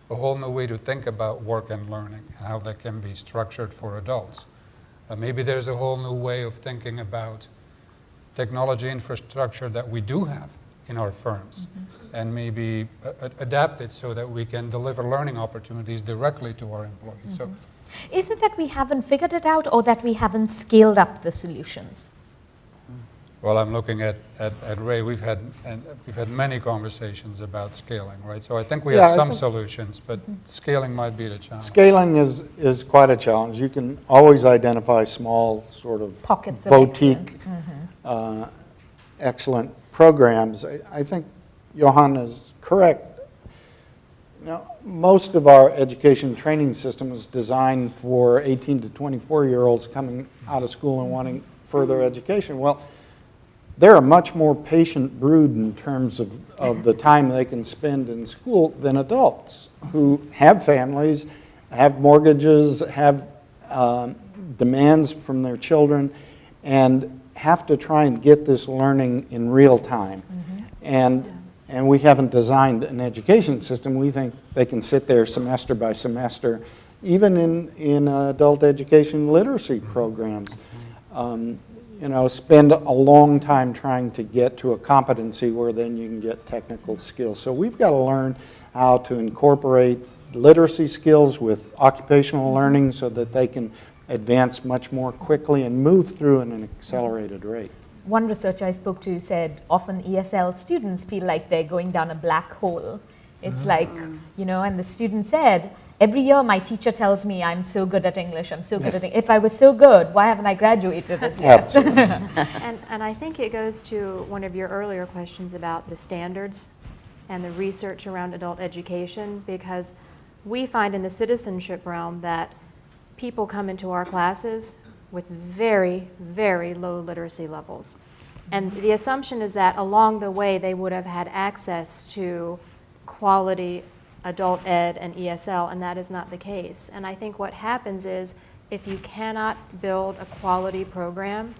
whole new way to think about work and learning and how that can be structured for adults. Maybe there's a whole new way of thinking about technology infrastructure that we do have in our firms, and maybe adapt it so that we can deliver learning opportunities directly to our employees. So, Is it that we haven't figured it out or that we haven't scaled up the solutions? well, I'm looking at Ray. We've had many conversations about scaling, right? So I think we have some solutions, but scaling might be the challenge. Scaling is quite a challenge. You can always identify small sort of Pockets of boutique, excellence. excellent programs. I think Johan is correct. You know, most of our education training system is designed for 18 to 24-year-olds coming out of school and wanting further education. Well, they're a much more patient brood in terms of the time they can spend in school than adults who have families, have mortgages, have demands from their children, and have to try and get this learning in real time. And we haven't designed an education system. We think they can sit there semester by semester, even in adult education literacy programs. You know, spend a long time trying to get to a competency where then you can get technical skills. So we've got to learn how to incorporate literacy skills with occupational learning so that they can advance much more quickly and move through at an accelerated rate. One researcher I spoke to said often ESL students feel like they're going down a black hole. It's like, you know, and the student said, every year my teacher tells me I'm so good at English, I'm so good at English. If I was so good, why haven't I graduated as yet? Absolutely. And I think it goes to one of your earlier questions about the standards and the research around adult education, because we find in the citizenship realm that people come into our classes with very, very low literacy levels. And the assumption is that along the way they would have had access to quality adult ed and ESL, and that is not the case. And I think what happens is if you cannot build a quality program,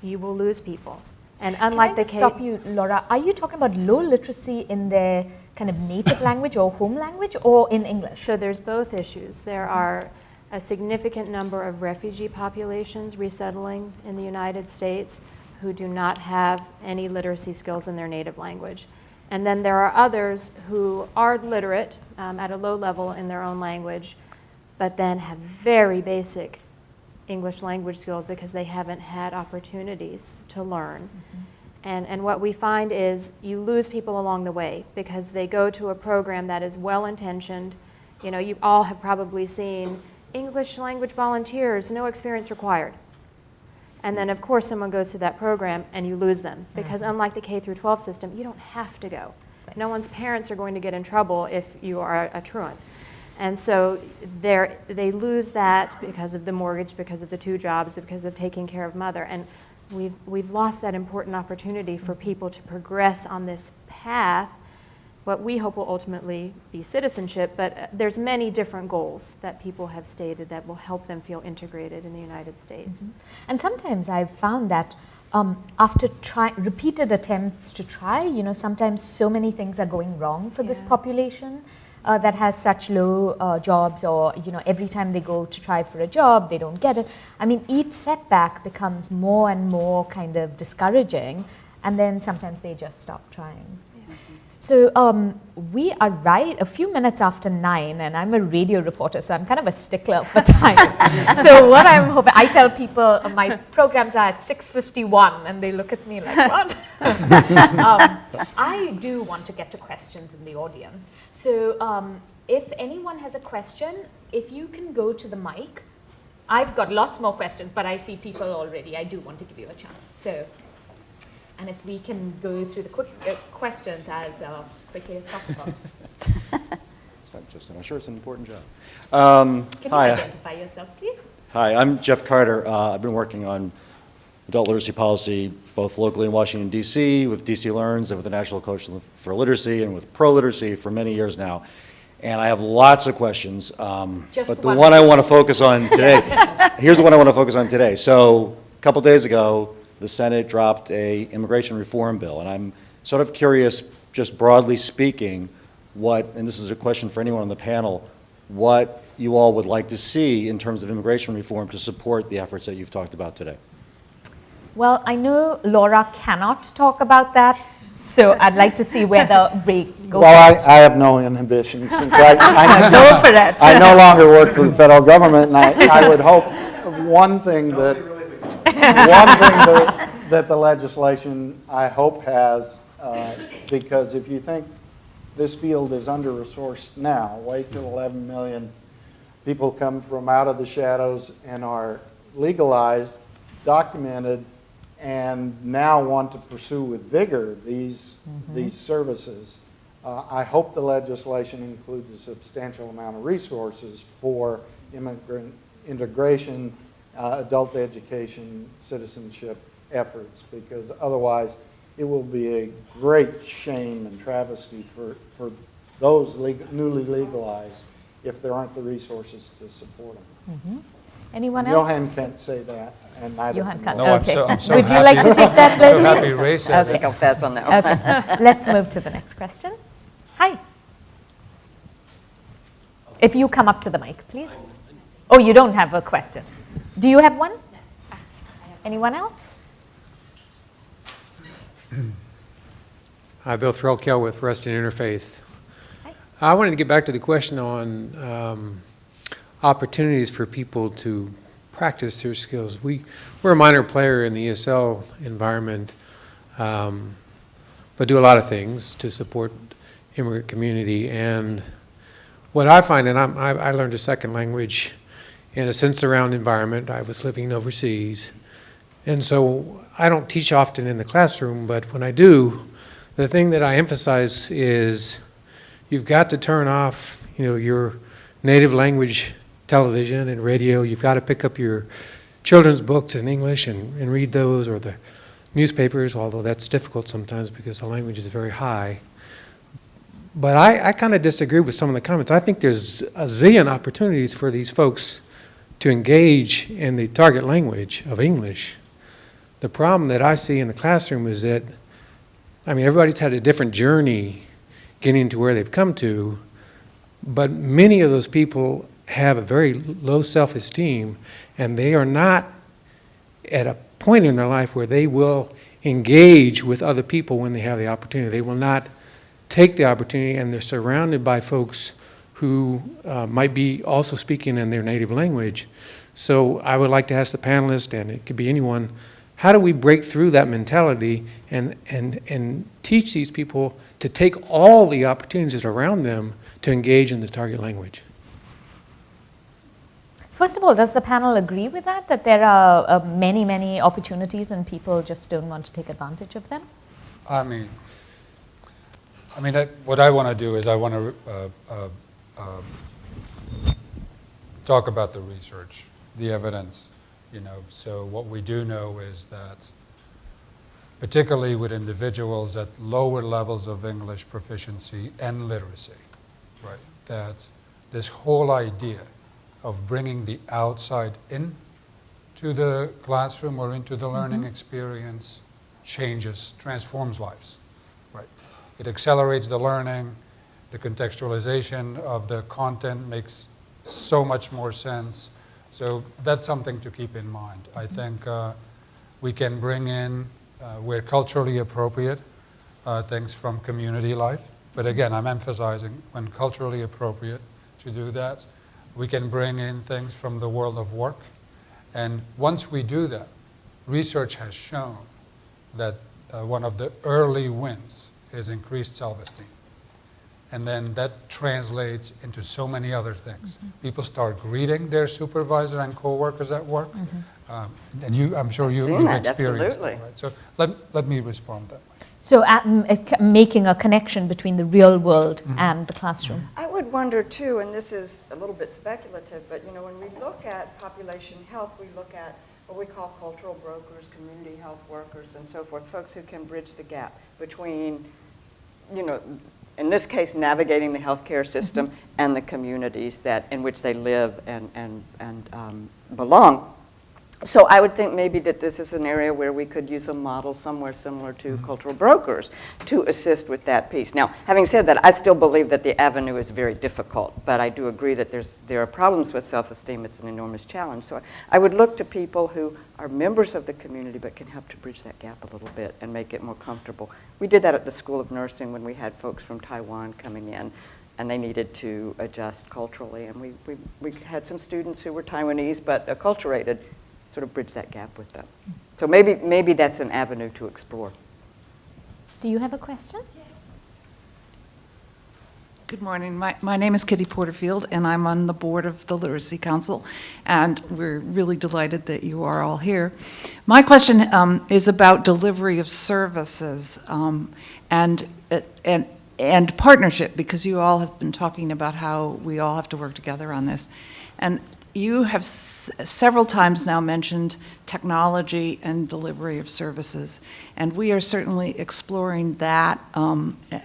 you will lose people. And unlike Can I just stop you, Laura? Are you talking about low literacy in their kind of native language or home language or in English? So there's both issues. There are a significant number of refugee populations resettling in the United States who do not have any literacy skills in their native language. And then there are others who are literate at a low level in their own language, but then have very basic English language skills because they haven't had opportunities to learn. And what we find is you lose people along the way because they go to a program that is well-intentioned. You know, you all have probably seen English language volunteers, no experience required. And then, of course, someone goes to that program and you lose them because unlike the K through 12 system, you don't have to go. No one's parents are going to get in trouble if you are a truant. And so they lose that because of the mortgage, because of the 2 jobs, because of taking care of mother. And we've lost that important opportunity for people to progress on this path, what we hope will ultimately be citizenship, but there's many different goals that people have stated that will help them feel integrated in the United States. And sometimes I've found that after repeated attempts to try, you know, sometimes so many things are going wrong for this population that has such low jobs, or, you know, every time they go to try for a job, they don't get it. I mean, each setback becomes more and more kind of discouraging, and then sometimes they just stop trying. So we are right a few minutes after 9, and I'm a radio reporter, so I'm kind of a stickler for time. So what I'm hoping, I tell people my programs are at 6:51, and they look at me like, what? I do want to get to questions in the audience. So if anyone has a question, if you can go to the mic. I've got lots more questions, but I see people already. I do want to give you a chance. So. And if we can go through the quick questions as quickly as possible. I'm sure it's an important job. Can you Hi, identify yourself, please? hi. I'm Jeff Carter. I've been working on adult literacy policy both locally in Washington, D.C., with D.C. Learns and with the National Coalition for Literacy and with Pro Literacy for many years now. And I have lots of questions, but the one I want to focus on today, here's the one I want to focus on today. So a couple days ago, the Senate dropped a immigration reform bill, and I'm sort of curious, just broadly speaking, what, and this is a question for anyone on the panel, what you all would like to see in terms of immigration reform to support the efforts that you've talked about today. Well, I know Laura cannot talk about that, so I'd like to see whether Ray go Well, for it. I have no inhibitions since I Go for it. I no longer work for the federal government, and I would hope one thing that that the legislation, I hope, has, because if you think this field is under-resourced now, wait till 11 million people come from out of the shadows and are legalized, documented, and now want to pursue with vigor these services. I hope the legislation includes a substantial amount of resources for immigrant integration, adult education, citizenship efforts, because otherwise it will be a great shame and travesty for those newly legalized if there aren't the resources to support them. Anyone else? Johan can't say that, and neither Johan can can't. No, Okay. I'm so Would happy. you like to take that, So Leslie? happy Ray said Okay. it. I'll pass on that one. Okay, let's move to the next question. Hi. If you come up to the mic, please. Oh, you don't have a question. Do you have one? Anyone else? Hi, Bill Threlkel with Rustin Interfaith. Hi. I wanted to get back to the question on opportunities for people to practice their skills. We're a minor player in the ESL environment, but do a lot of things to support immigrant community. And what I find, and I learned a second language in a sense-around environment. I was living overseas. And so I don't teach often in the classroom, but when I do, the thing that I emphasize is you've got to turn off, your native language television and radio. You've got to pick up your children's books in English and read those, or the newspapers, although that's difficult sometimes because the language is very high. But I kind of disagree with some of the comments. I think there's a zillion opportunities for these folks to engage in the target language of English. The problem that I see in the classroom is that, everybody's had a different journey getting to where they've come to, but many of those people have a very low self-esteem, and they are not at a point in their life where they will engage with other people when they have the opportunity. They will not take the opportunity, and they're surrounded by folks who might be also speaking in their native language. So I would like to ask the panelists, and it could be anyone, how do we break through that mentality and teach these people to take all the opportunities that are around them to engage in the target language? First of all, does the panel agree with that, that there are many, many opportunities and people just don't want to take advantage of them? What I want to do is I want to talk about the research, the evidence, So what we do know is that, particularly with individuals at lower levels of English proficiency and literacy, right, that this whole idea of bringing the outside in to the classroom or into the learning experience transforms lives, right? It accelerates the learning, the contextualization of the content makes so much more sense. So that's something to keep in mind. I think we can bring in, where culturally appropriate, things from community life. But again, I'm emphasizing when culturally appropriate to do that. We can bring in things from the world of work. And once we do that, research has shown that one of the early wins is increased self-esteem. And then that translates into so many other things. People start greeting their supervisor and coworkers at work. And I'm sure you've experienced that, right? So let me respond that way. So making a connection between the real world and the classroom. I would wonder too, and this is a little bit speculative, but when we look at population health, we look at what we call cultural brokers, community health workers, and so forth, folks who can bridge the gap between, in this case, navigating the healthcare system and the communities in which they live and belong. So I would think maybe that this is an area where we could use a model somewhere similar to cultural brokers to assist with that piece. Now, having said that, I still believe that the avenue is very difficult, but I do agree that there are problems with self-esteem. It's an enormous challenge. So I would look to people who are members of the community but can help to bridge that gap a little bit and make it more comfortable. We did that at the School of Nursing when we had folks from Taiwan coming in, and they needed to adjust culturally. And we had some students who were Taiwanese but acculturated, sort of bridge that gap with them. So maybe that's an avenue to explore. Do you have a question? Good morning. My name is Kitty Porterfield, and I'm on the board of the Literacy Council, and we're really delighted that you are all here. My question is about delivery of services and partnership, because you all have been talking about how we all have to work together on this. And you have several times now mentioned technology and delivery of services, and we are certainly exploring that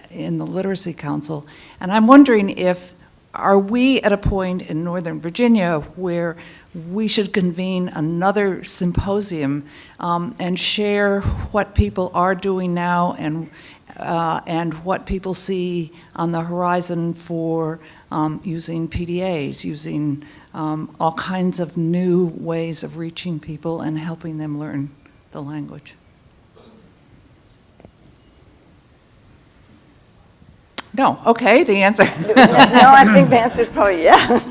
in the Literacy Council. And I'm wondering are we at a point in Northern Virginia where we should convene another symposium and share what people are doing now and what people see on the horizon for using PDAs, using all kinds of new ways of reaching people and helping them learn the language? No, okay, the answer. No, I think the answer is probably yes.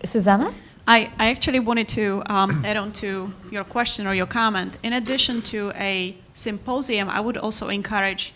Susanna? I actually wanted to add on to your question or your comment. In addition to a symposium, I would also encourage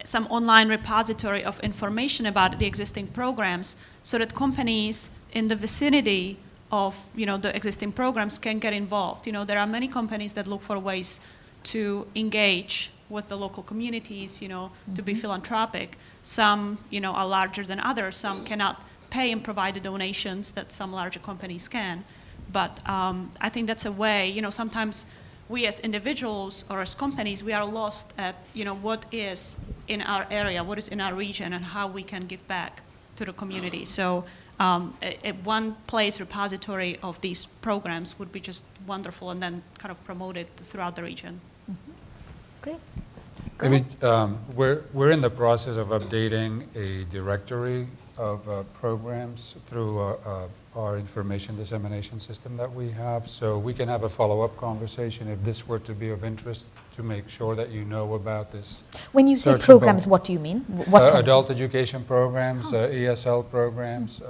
some online repository of information about the existing programs so that companies in the vicinity of the existing programs can get involved. There are many companies that look for ways to engage with the local communities, to be philanthropic. Some are larger than others. Some cannot pay and provide the donations that some larger companies can. But I think that's a way, sometimes we as individuals or as companies, we are lost at, what is in our area, what is in our region, and how we can give back to the community. So a one-place repository of these programs would be just wonderful, and then kind of promote it throughout the region. Great. Maybe, we're in the process of updating a directory of programs through our information dissemination system that we have, so we can have a follow-up conversation if this were to be of interest to make sure that you know about this. When you say Searchable. programs, what do you mean? What kind? Adult education programs, ESL programs.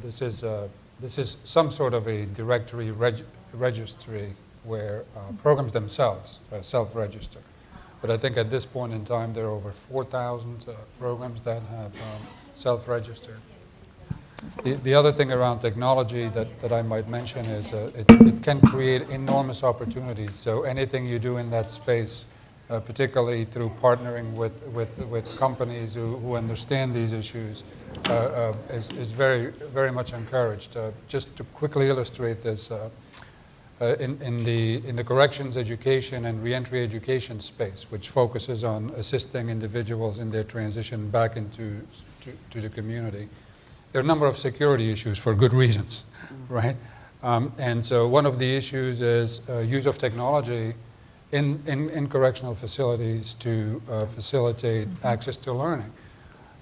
This is some sort of a directory registry where programs themselves self-register. But I think at this point in time, there are over 4,000 programs that have self-registered. The other thing around technology that I might mention is it can create enormous opportunities. So anything you do in that space, particularly through partnering with companies who understand these issues, is very, very much encouraged. Just to quickly illustrate this, in the corrections education and reentry education space, which focuses on assisting individuals in their transition back into the community, there are a number of security issues for good reasons, right? And so one of the issues is use of technology in correctional facilities to facilitate access to learning.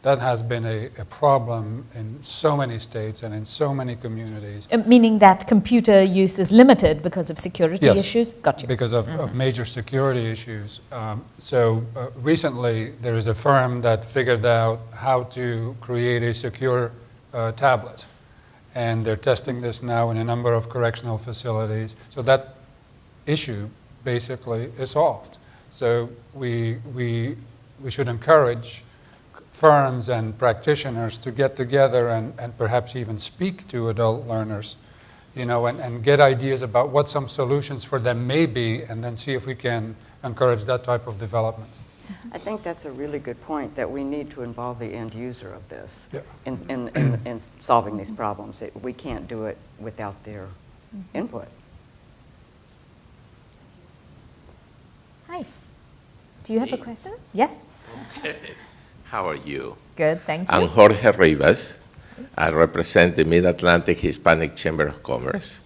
That has been a problem in so many states and in so many communities. Meaning that computer use is limited because of security Yes, issues? Got you. because of major security issues. Recently, there is a firm that figured out how to create a secure tablet. And they're testing this now in a number of correctional facilities. So that issue basically is solved. So we should encourage firms and practitioners to get together and perhaps even speak to adult learners, and get ideas about what some solutions for them may be, and then see if we can encourage that type of development. I think that's a really good point, that we need to involve the end user of this Yeah. in solving these problems. We can't do it without their input. Hi. Do you have a question? Yes? How are you? Good, thank I'm you. Jorge Rivas. I represent the Mid-Atlantic Hispanic Chamber of Commerce.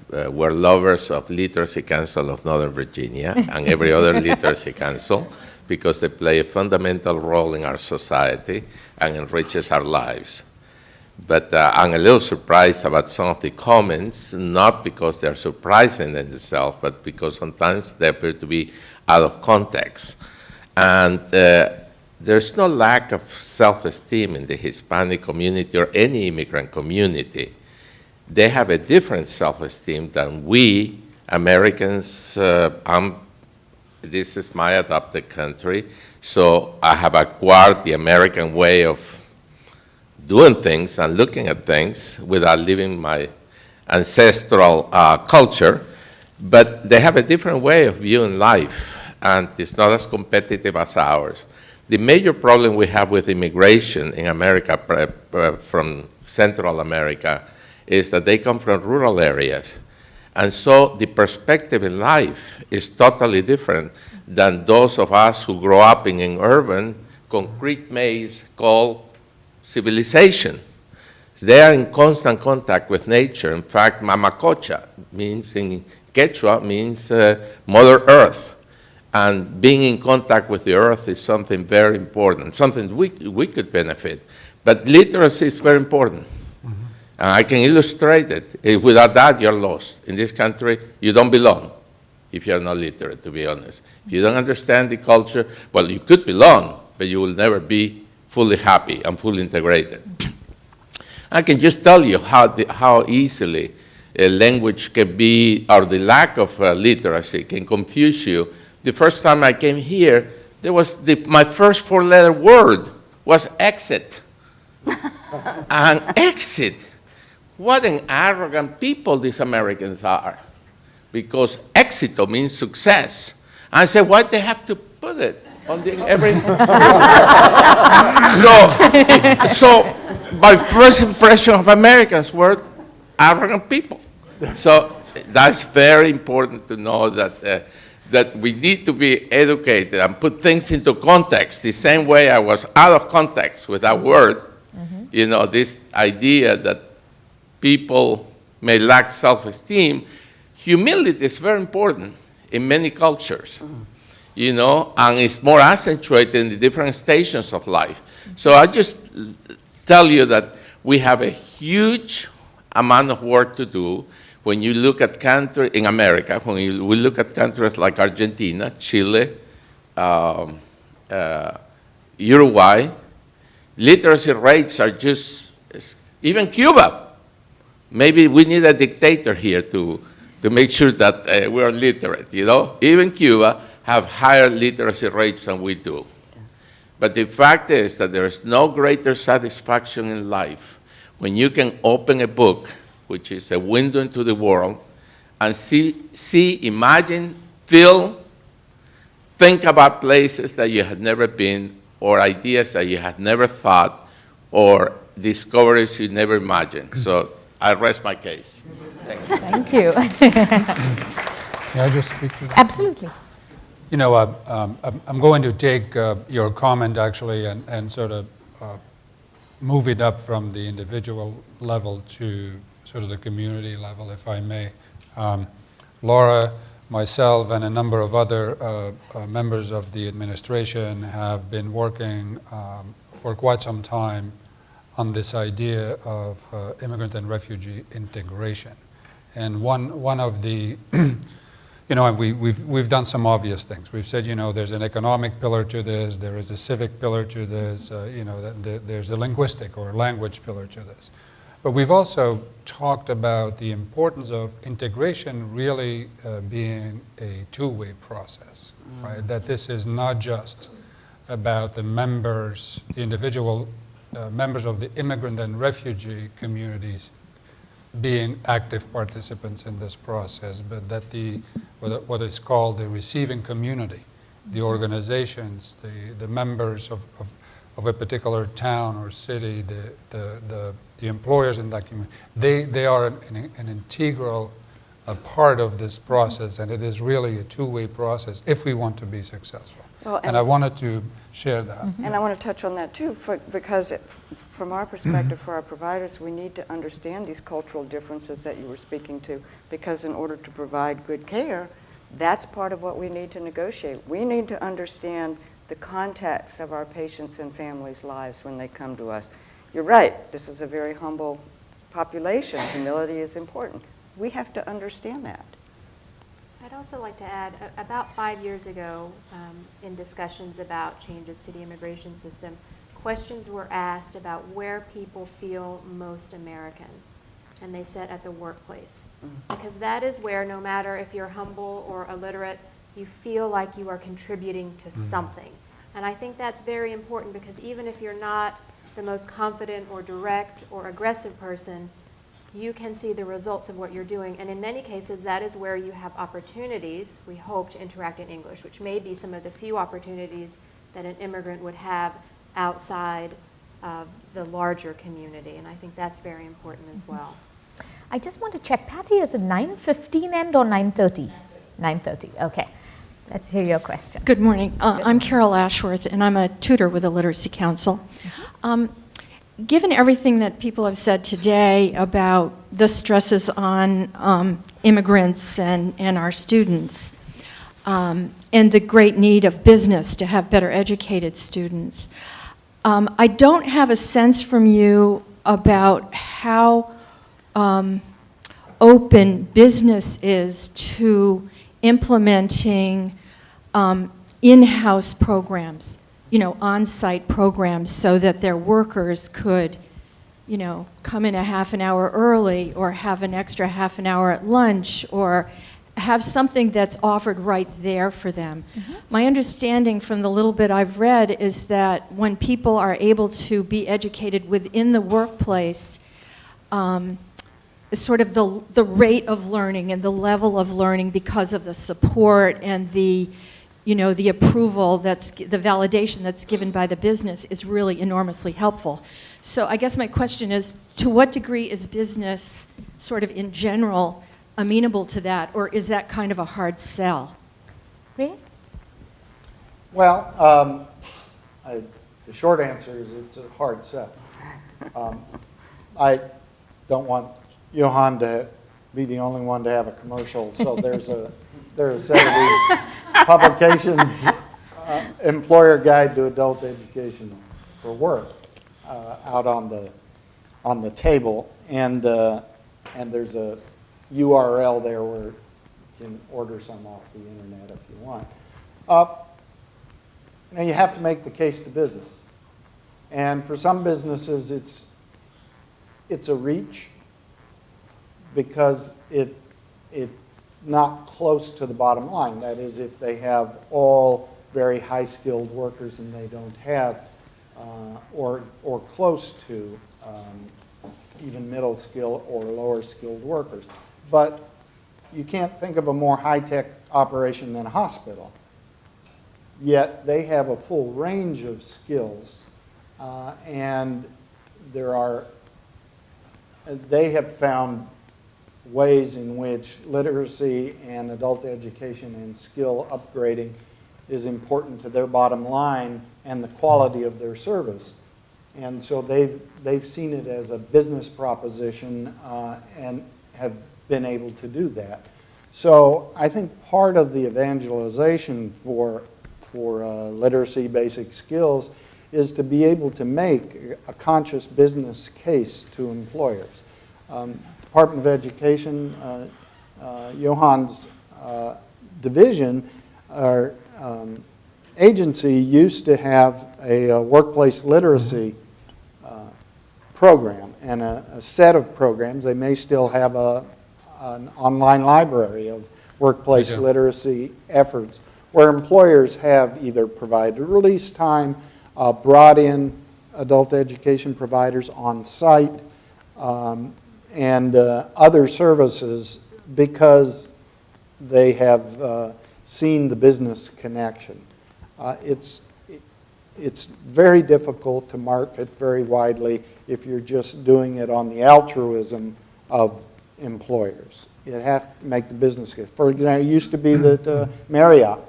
We're lovers of Literacy Council of Northern Virginia and every other literacy council because they play a fundamental role in our society and enriches our lives. But I'm a little surprised about some of the comments, not because they're surprising in themselves, but because sometimes they appear to be out of context. And there's no lack of self-esteem in the Hispanic community or any immigrant community. They have a different self-esteem than we Americans. This is my adopted country, so I have acquired the American way of doing things and looking at things without leaving my ancestral culture, but they have a different way of viewing life, and it's not as competitive as ours. The major problem we have with immigration in America from Central America is that they come from rural areas. And so the perspective in life is totally different than those of us who grow up in an urban, concrete maze called civilization. They are in constant contact with nature. In fact, Mamacocha means in Quechua means Mother Earth. And being in contact with the earth is something very important, something we could benefit. But literacy is very important. And I can illustrate it. Without that, you're lost. In this country, you don't belong if you're not literate, to be honest. If you don't understand the culture, well, you could belong, but you will never be fully happy and fully integrated. I can just tell you how easily a language can be, or the lack of literacy can confuse you. The first time I came here, there was my first four-letter word was exit. And exit. What an arrogant people these Americans are. Because éxito means success. I said, why they have to put it on every... so my first impression of Americans were arrogant people. So that's very important to know that that we need to be educated and put things into context. The same way I was out of context with that word, you know, this idea that people may lack self-esteem. Humility is very important in many cultures, you know, and it's more accentuated in the different stations of life. So I just tell you that we have a huge amount of work to do. When you look at countries in America, when we look at countries like Argentina, Chile, Uruguay, literacy rates are just, even Cuba. Maybe we need a dictator here to make sure that we are literate, you know? Even Cuba have higher literacy rates than we do. But the fact is that there is no greater satisfaction in life when you can open a book, which is a window into the world, and see, imagine, feel, think about places that you had never been, or ideas that you had never thought, or discoveries you never imagined. So I rest my case. Thank you. May I just speak to that? Absolutely. You know, I'm going to take your comment actually and sort of move it up from the individual level to sort of the community level, if I may. Laura, myself, and a number of other members of the administration have been working for quite some time on this idea of immigrant and refugee integration. And one of the, you know, and we've done some obvious things. We've said, you know, there's an economic pillar to this, there is a civic pillar to this, you know, there's a linguistic or language pillar to this. But we've also talked about the importance of integration really being a two-way process, right? That this is not just about the members, the individual members of the immigrant and refugee communities being active participants in this process, but that what is called the receiving community the organizations, the members of a particular town or city, the employers in that community, they are an integral part of this process, and it is really a two-way process if we want to be successful. Well, and I wanted to share that. And I want to touch on that too, because from our perspective, for our providers, we need to understand these cultural differences that you were speaking to, because in order to provide good care, that's part of what we need to negotiate. We need to understand the context of our patients' and families' lives when they come to us. You're right, this is a very humble population. Humility is important. We have to understand that. I'd also like to add, about 5 years ago, in discussions about changes to the immigration system, questions were asked about where people feel most American, and they said at the workplace. Because that is where, no matter if you're humble or illiterate, you feel like you are contributing to something. And I think that's very important, because even if you're not the most confident or direct or aggressive person, you can see the results of what you're doing. And in many cases, that is where you have opportunities, we hope, to interact in English, which may be some of the few opportunities that an immigrant would have outside of the larger community. And I think that's very important as well. I just want to check, Patty, is it 9:15 end or 9:30? 9:30, okay. Let's hear your question. Good morning. I'm Carol Ashworth, and I'm a tutor with the Literacy Council. Given everything that people have said today about the stresses on immigrants and our students, and the great need of business to have better educated students, I don't have a sense from you about how open business is to implementing in-house programs, on-site programs, so that their workers could, come in a half an hour early, or have an extra half an hour at lunch, or have something that's offered right there for them. My understanding from the little bit I've read is that when people are able to be educated within the workplace, sort of the rate of learning and the level of learning, because of the support and the approval, the validation that's given by the business, is really enormously helpful. So I guess my question is, to what degree is business sort of in general amenable to that, or is that kind of a hard sell? Ray? Well, the short answer is it's a hard sell. I don't want Johan to be the only one to have a commercial, so there's a set of these publications, Employer Guide to Adult Education for Work, out on the table, and there's a URL there where you can order some off the internet if you want. You have to make the case to business, and for some businesses it's a reach, because it's not close to the bottom line. That is, if they have all very high-skilled workers and they don't have, or close to even middle skill or lower skilled workers. But you can't think of a more high-tech operation than a hospital. Yet they have a full range of skills, and they have found ways in which literacy and adult education and skill upgrading is important to their bottom line and the quality of their service. And so they've seen it as a business proposition and have been able to do that. So I think part of the evangelization for literacy basic skills is to be able to make a conscious business case to employers. Department of Education, Johan's division, our agency, used to have a workplace literacy program and a set of programs. They may still have an online library of workplace literacy efforts where employers have either provided release time, brought in adult education providers on site, and other services, because they have seen the business connection. It's very difficult to market very widely if you're just doing it on the altruism of employers. You have to make the business case. For example, it used to be that Marriott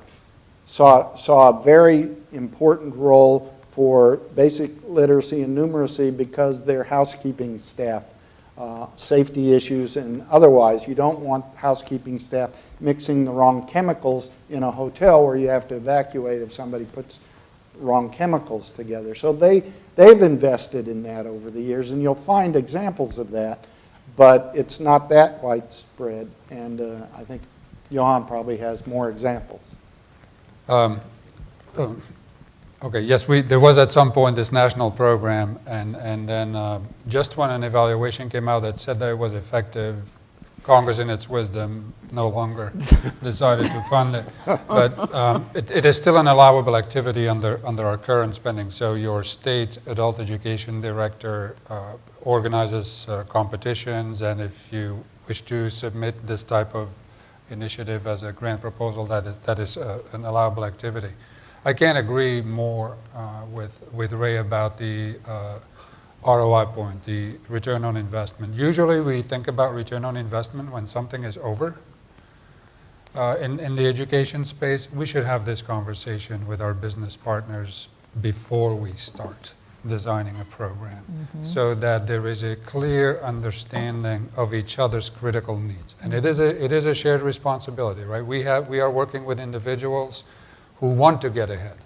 saw a very important role for basic literacy and numeracy because their housekeeping staff, safety issues and otherwise, you don't want housekeeping staff mixing the wrong chemicals in a hotel where you have to evacuate if somebody puts wrong chemicals together. So they've invested in that over the years, and you'll find examples of that, but it's not that widespread, and I think Johan probably has more examples. Okay, yes, there was at some point this national program, and then just when an evaluation came out that said that it was effective, Congress in its wisdom no longer decided to fund it. But it is still an allowable activity under our current spending. So your state adult education director organizes competitions, and if you wish to submit this type of initiative as a grant proposal, that is an allowable activity. I can't agree more with Ray about the ROI point, the return on investment. Usually we think about return on investment when something is over. In the education space, we should have this conversation with our business partners before we start designing a program, so that there is a clear understanding of each other's critical needs. And it is a shared responsibility, right? We are working with individuals who want to get ahead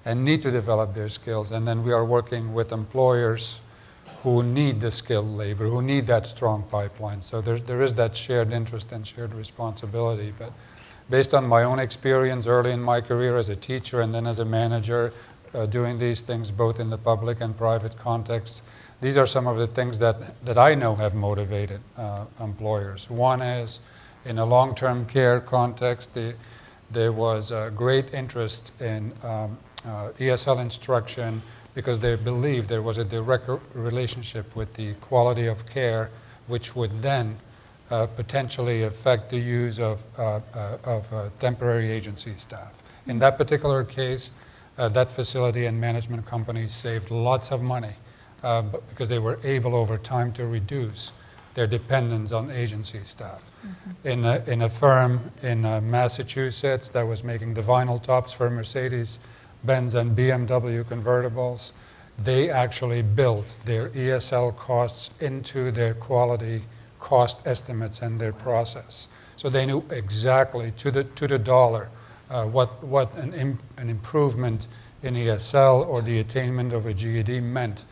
and need to develop their skills, and then we are working with employers who need the skilled labor, who need that strong pipeline. So there is that shared interest and shared responsibility. But based on my own experience early in my career as a teacher and then as a manager, doing these things both in the public and private context, these are some of the things that I know have motivated employers. One is, in a long-term care context, there was a great interest in ESL instruction because they believed there was a direct relationship with the quality of care, which would then potentially affect the use of temporary agency staff. In that particular case, that facility and management company saved lots of money because they were able over time to reduce their dependence on agency staff. In a firm in Massachusetts that was making the vinyl tops for Mercedes-Benz and BMW convertibles, they actually built their ESL costs into their quality cost estimates and their process. So they knew exactly to the dollar what an improvement in ESL or the attainment of a GED meant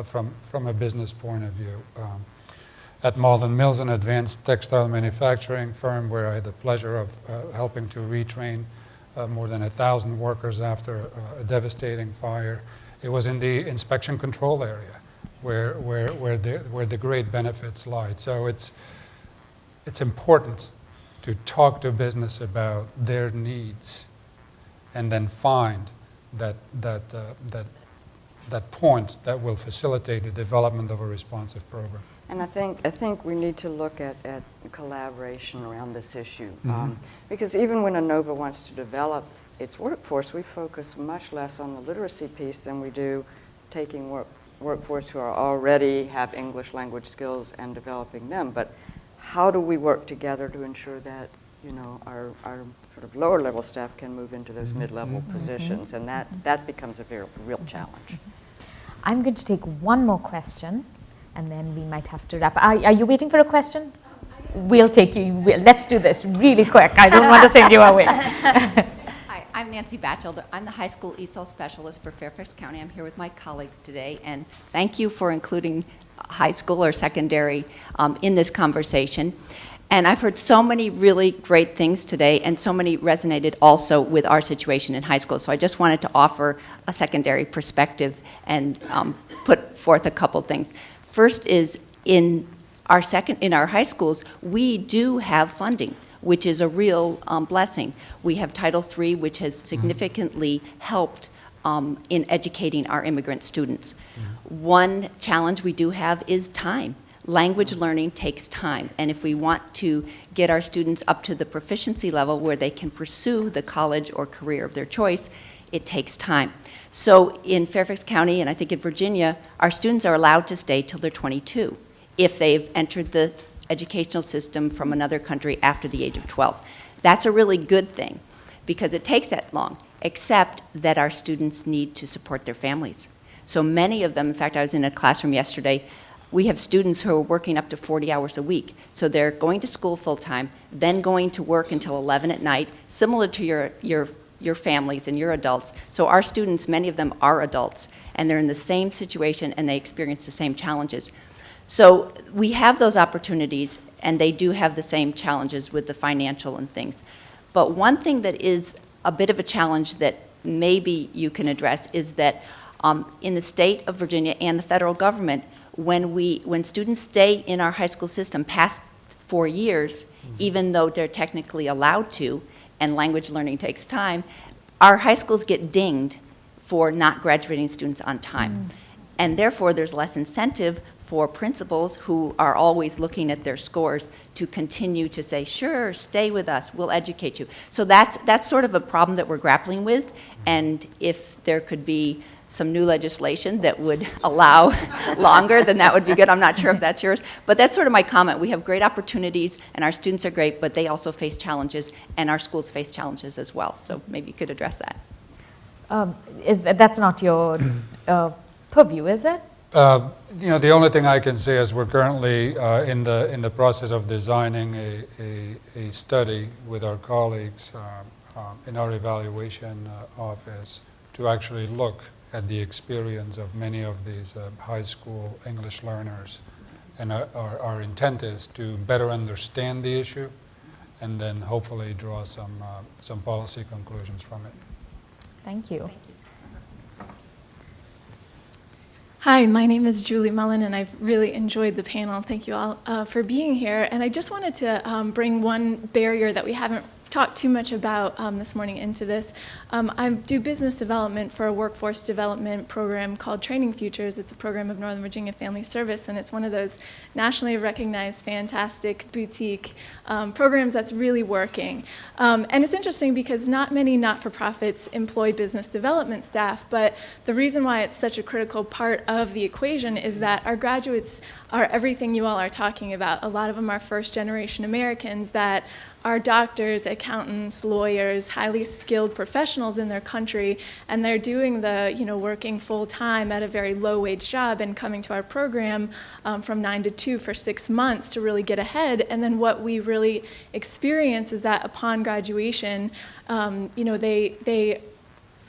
from a business point of view. At Malden Mills, an advanced textile manufacturing firm where I had the pleasure of helping to retrain more than 1,000 workers after a devastating fire. It was in the inspection control area where the great benefits lied. So it's important to talk to business about their needs and then find that point that will facilitate the development of a responsive program. And I think we need to look at collaboration around this issue. Because even when Inova wants to develop its workforce, we focus much less on the literacy piece than we do taking workforce who are already have English language skills and developing them. But how do we work together to ensure that, you know, our sort of lower level staff can move into those mid-level positions? And that becomes a very real challenge. I'm going to take one more question, and then we might have to wrap. Are you waiting for a question? We'll take you. Let's do this really quick. I don't want to send you away. Hi, I'm Nancy Batchelder. I'm the high school ESOL specialist for Fairfax County. I'm here with my colleagues today, and thank you for including high school or secondary in this conversation. And I've heard so many really great things today, and so many resonated also with our situation in high school. So I just wanted to offer a secondary perspective and put forth a couple things. First is in our high schools, we do have funding, which is a real blessing. We have Title III, which has significantly helped in educating our immigrant students. One challenge we do have is time. Language learning takes time, and if we want to get our students up to the proficiency level where they can pursue the college or career of their choice, it takes time. So in Fairfax County, and I think in Virginia, our students are allowed to stay till they're 22 if they've entered the educational system from another country after the age of 12. That's a really good thing because it takes that long, except that our students need to support their families. So many of them, in fact, I was in a classroom yesterday, we have students who are working up to 40 hours a week. So they're going to school full-time, then going to work until 11 at night, similar to your families and your adults. So our students, many of them are adults, and they're in the same situation and they experience the same challenges. So we have those opportunities, and they do have the same challenges with the financial and things. But one thing that is a bit of a challenge that maybe you can address is that in the state of Virginia and the federal government, when students stay in our high school system past 4 years, even though they're technically allowed to, and language learning takes time, our high schools get dinged for not graduating students on time. And therefore, there's less incentive for principals who are always looking at their scores to continue to say, sure, stay with us, we'll educate you. So that's sort of a problem that we're grappling with, and if there could be some new legislation that would allow longer, then that would be good. I'm not sure if that's yours, but that's sort of my comment. We have great opportunities, and our students are great, but they also face challenges, and our schools face challenges as well. So maybe you could address that. That's not your purview, is it? The only thing I can say is we're currently in the process of designing a study with our colleagues in our evaluation office to actually look at the experience of many of these high school English learners. And our intent is to better understand the issue and then hopefully draw some policy conclusions from it. Thank you. Hi, my name is Julie Mullen, and I've really enjoyed the panel. Thank you all for being here. And I just wanted to bring one barrier that we haven't talked too much about this morning into this. I do business development for a workforce development program called Training Futures. It's a program of Northern Virginia Family Service, and it's one of those nationally recognized, fantastic boutique programs that's really working. And it's interesting because not many not-for-profits employ business development staff, but the reason why it's such a critical part of the equation is that our graduates are everything you all are talking about. A lot of them are first-generation Americans that are doctors, accountants, lawyers, highly skilled professionals in their country, and they're doing working full-time at a very low-wage job and coming to our program from 9 to 2 for 6 months to really get ahead. And then what we really experience is that upon graduation,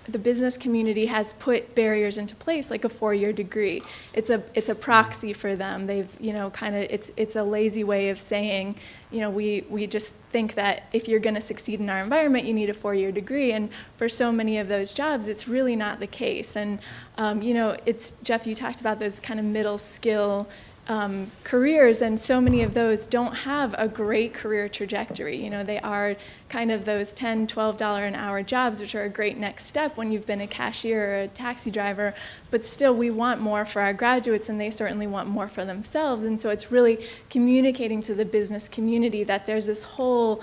the business community has put barriers into place, like a 4-year degree. It's a proxy for them. They've, it's a lazy way of saying, we just think that if you're going to succeed in our environment, you need a 4-year degree. And for so many of those jobs, it's really not the case. And, it's, Jeff, you talked about those kind of middle skill careers, and so many of those don't have a great career trajectory. They are kind of those $10, $12 an hour jobs, which are a great next step when you've been a cashier or a taxi driver, but still we want more for our graduates, and they certainly want more for themselves. And so it's really communicating to the business community that there's this whole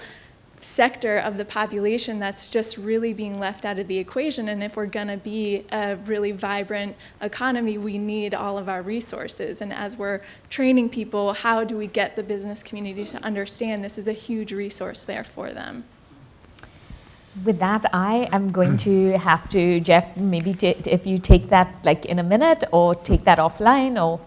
sector of the population that's just really being left out of the equation, and if we're going to be a really vibrant economy, we need all of our resources. And as we're training people, how do we get the business community to understand this is a huge resource there for them? With that, I am going to have to, Jeff, maybe if you take that like in a minute or take that offline, or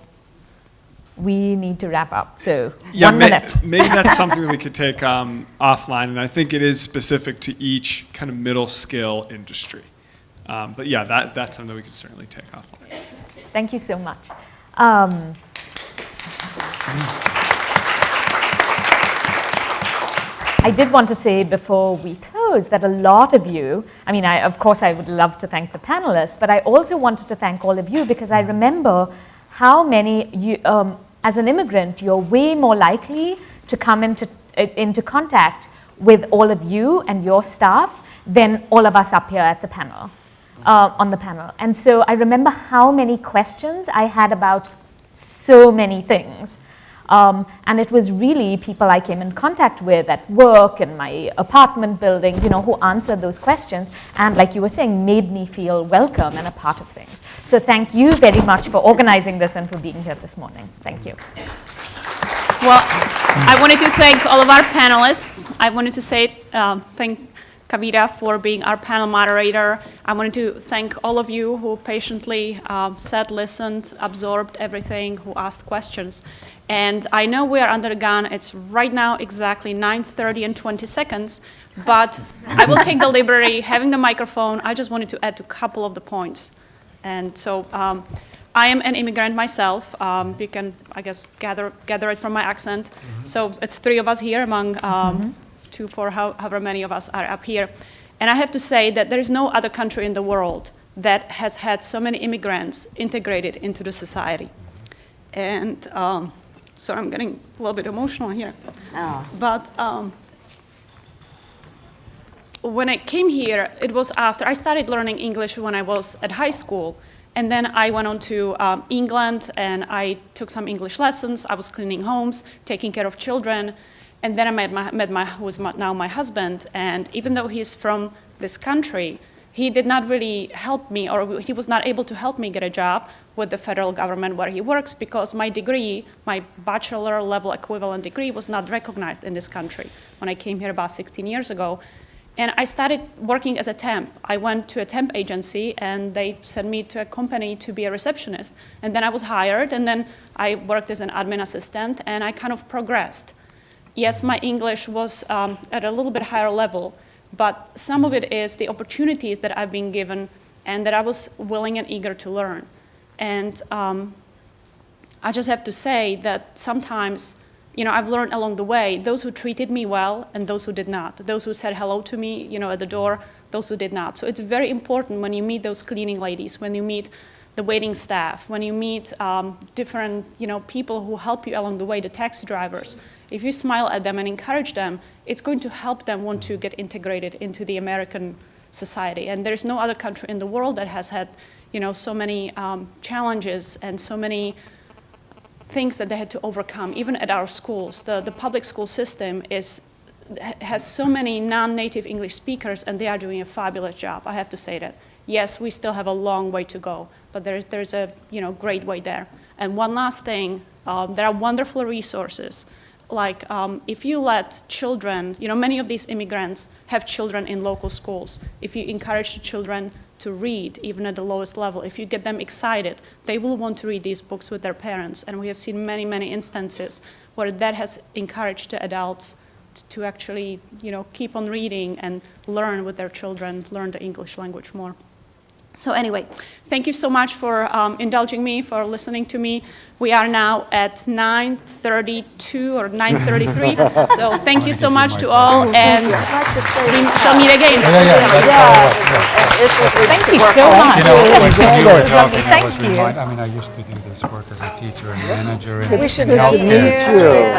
we need to wrap up. So Yeah, 1 minute. Maybe that's something that we could take offline, and I think it is specific to each kind of middle skill industry. But yeah, that's something that we could certainly take offline. Thank you so much. I did want to say before we close that a lot of you, of course I would love to thank the panelists, but I also wanted to thank all of you because I remember how many you, as an immigrant, you're way more likely to come into contact with all of you and your staff than all of us up here at the panel, on the panel. And so I remember how many questions I had about so many things. And it was really people I came in contact with at work, in my apartment building, who answered those questions and, like you were saying, made me feel welcome and a part of things. So thank you very much for organizing this and for being here this morning. Thank you. Well, I wanted to thank all of our panelists. I wanted to thank Kavita for being our panel moderator. I wanted to thank all of you who patiently sat, listened, absorbed everything, who asked questions. And I know we are under the gun. It's right now exactly 9:30 and 20 seconds, but I will take the liberty, having the microphone, I just wanted to add a couple of the points. And so I am an immigrant myself. You can, I guess, gather it from my accent. So it's 3 of us here among 2, 4, however many of us are up here. And I have to say that there is no other country in the world that has had so many immigrants integrated into the society. And so I'm getting a little bit emotional here. Oh. But when I came here, it was after I started learning English when I was at high school. And then I went on to England and I took some English lessons. I was cleaning homes, taking care of children. And then I met who is now my husband. And even though he's from this country, he did not really help me, or he was not able to help me get a job with the federal government where he works because my degree, my bachelor level equivalent degree, was not recognized in this country when I came here about 16 years ago. And I started working as a temp. I went to a temp agency and they sent me to a company to be a receptionist. And then I was hired, and then I worked as an admin assistant, and I kind of progressed. Yes, my English was at a little bit higher level, but some of it is the opportunities that I've been given and that I was willing and eager to learn. And I just have to say that sometimes, I've learned along the way, those who treated me well and those who did not, those who said hello to me, at the door, those who did not. So it's very important when you meet those cleaning ladies, when you meet the waiting staff, when you meet different, people who help you along the way, the taxi drivers. If you smile at them and encourage them, it's going to help them want to get integrated into the American society. And there's no other country in the world that has had, so many challenges and so many things that they had to overcome, even at our schools. The public school system has so many non-native English speakers, and they are doing a fabulous job. I have to say that. Yes, we still have a long way to go, but there's a great way there. And one last thing, there are wonderful resources. Like if you let children, many of these immigrants have children in local schools. If you encourage the children to read, even at the lowest level, if you get them excited, they will want to read these books with their parents. And we have seen many, many instances where that has encouraged the adults to actually, keep on reading and learn with their children, learn the English language more. So anyway, thank you so much for indulging me, for listening to me. We are now at 9:32 or 9:33. So thank you so much to all, and we shall meet again. Thank you so much. When you were talking, I Thank was you. reminded, I used to do this work as a teacher and manager in We should meet healthcare. you.